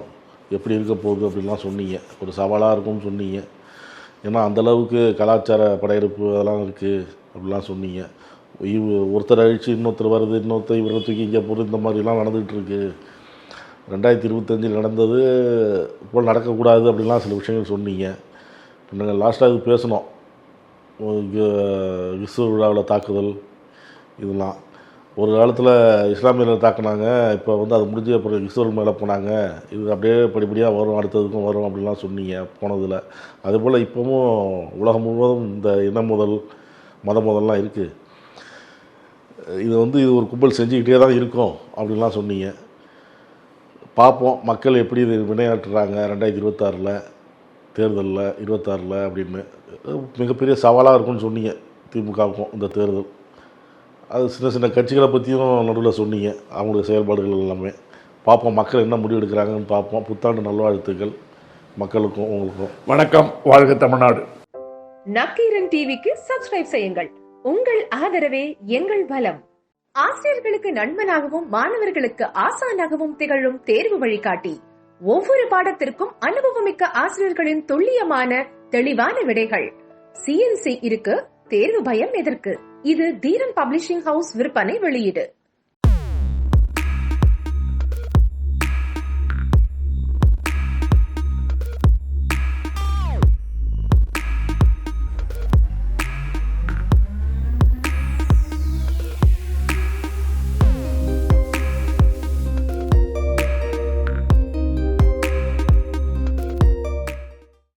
S3: எப்படி இருக்க போகுது அப்படின்லாம் சொன்னீங்க. ஒரு சவாலாக இருக்கும்னு சொன்னீங்க. ஏன்னா அந்தளவுக்கு கலாச்சார படையெடுப்பு அதெல்லாம் இருக்குது அப்படிலாம் சொன்னீங்க. ஒருத்தர் அழிச்சு இன்னொருத்தர் வருது, இன்னொருத்தர் இவரை தூக்கி இங்கே போகிறது, இந்த மாதிரிலாம் நடந்துகிட்டு இருக்கு. 2025 நடந்தது இப்போ நடக்கக்கூடாது அப்படின்லாம் சில விஷயங்கள் சொன்னீங்க. நாங்கள் லாஸ்ட்டாக இது பேசணும், கிறிஸ்துவ விழாவில் தாக்குதல் இதெல்லாம். ஒரு காலத்தில் இஸ்லாமியர்கள் தாக்குனாங்க, இப்போ அது முடிஞ்சு அப்புறம் கிறிஸ்தவர்கள் மேலே போனாங்க. இது அப்படியே படிப்படியாக வரும், அடுத்ததுக்கும் வரும் அப்படின்லாம் சொன்னீங்க போனதில். அதேபோல் இப்போவும் உலகம் முழுவதும் இந்த இன முதல் மத முதல்லாம் இருக்குது. இது இது ஒரு கும்பல் செஞ்சுக்கிட்டே தான் இருக்கும் அப்படின்லாம் சொன்னீங்க. பார்ப்போம் மக்கள் எப்படி இது வினையாற்றுறாங்க 2026 தேர்தலில் 26 அப்படின்னு. மிகப்பெரிய சவாலாக இருக்கும்னு சொன்னீங்க திமுகவுக்கும் இந்த தேர்தல். அது சின்ன சின்ன கட்சிகளை பற்றியும் நடுவில் சொன்னீங்க, அவங்களுடைய செயல்பாடுகள் எல்லாமே. பார்ப்போம் மக்கள் என்ன முடிவு எடுக்கிறாங்கன்னு பார்ப்போம். புத்தாண்டு நல்வாழ்த்துக்கள் மக்களுக்கும் உங்களுக்கும்.
S2: வணக்கம். வாழ்க தமிழ்நாடு.
S4: நக்கீரன் டிவிக்கு சப்ஸ்கிரைப் செய்யுங்கள். உங்கள் ஆதரவே எங்கள் பலம். ஆசிரியர்களுக்கு நண்பனாகவும் மாணவர்களுக்கு ஆசானாகவும் திகழும் தேர்வு வழிகாட்டி. ஒவ்வொரு பாடத்திற்கும் அனுபவமிக்க ஆசிரியர்களின் துல்லியமான தெளிவான விடைகள். CNC இருக்கு, தேர்வு பயம் எதற்கு? இது தீரன் பப்ளிஷிங் ஹவுஸ் விற்பனை வெளியீடு.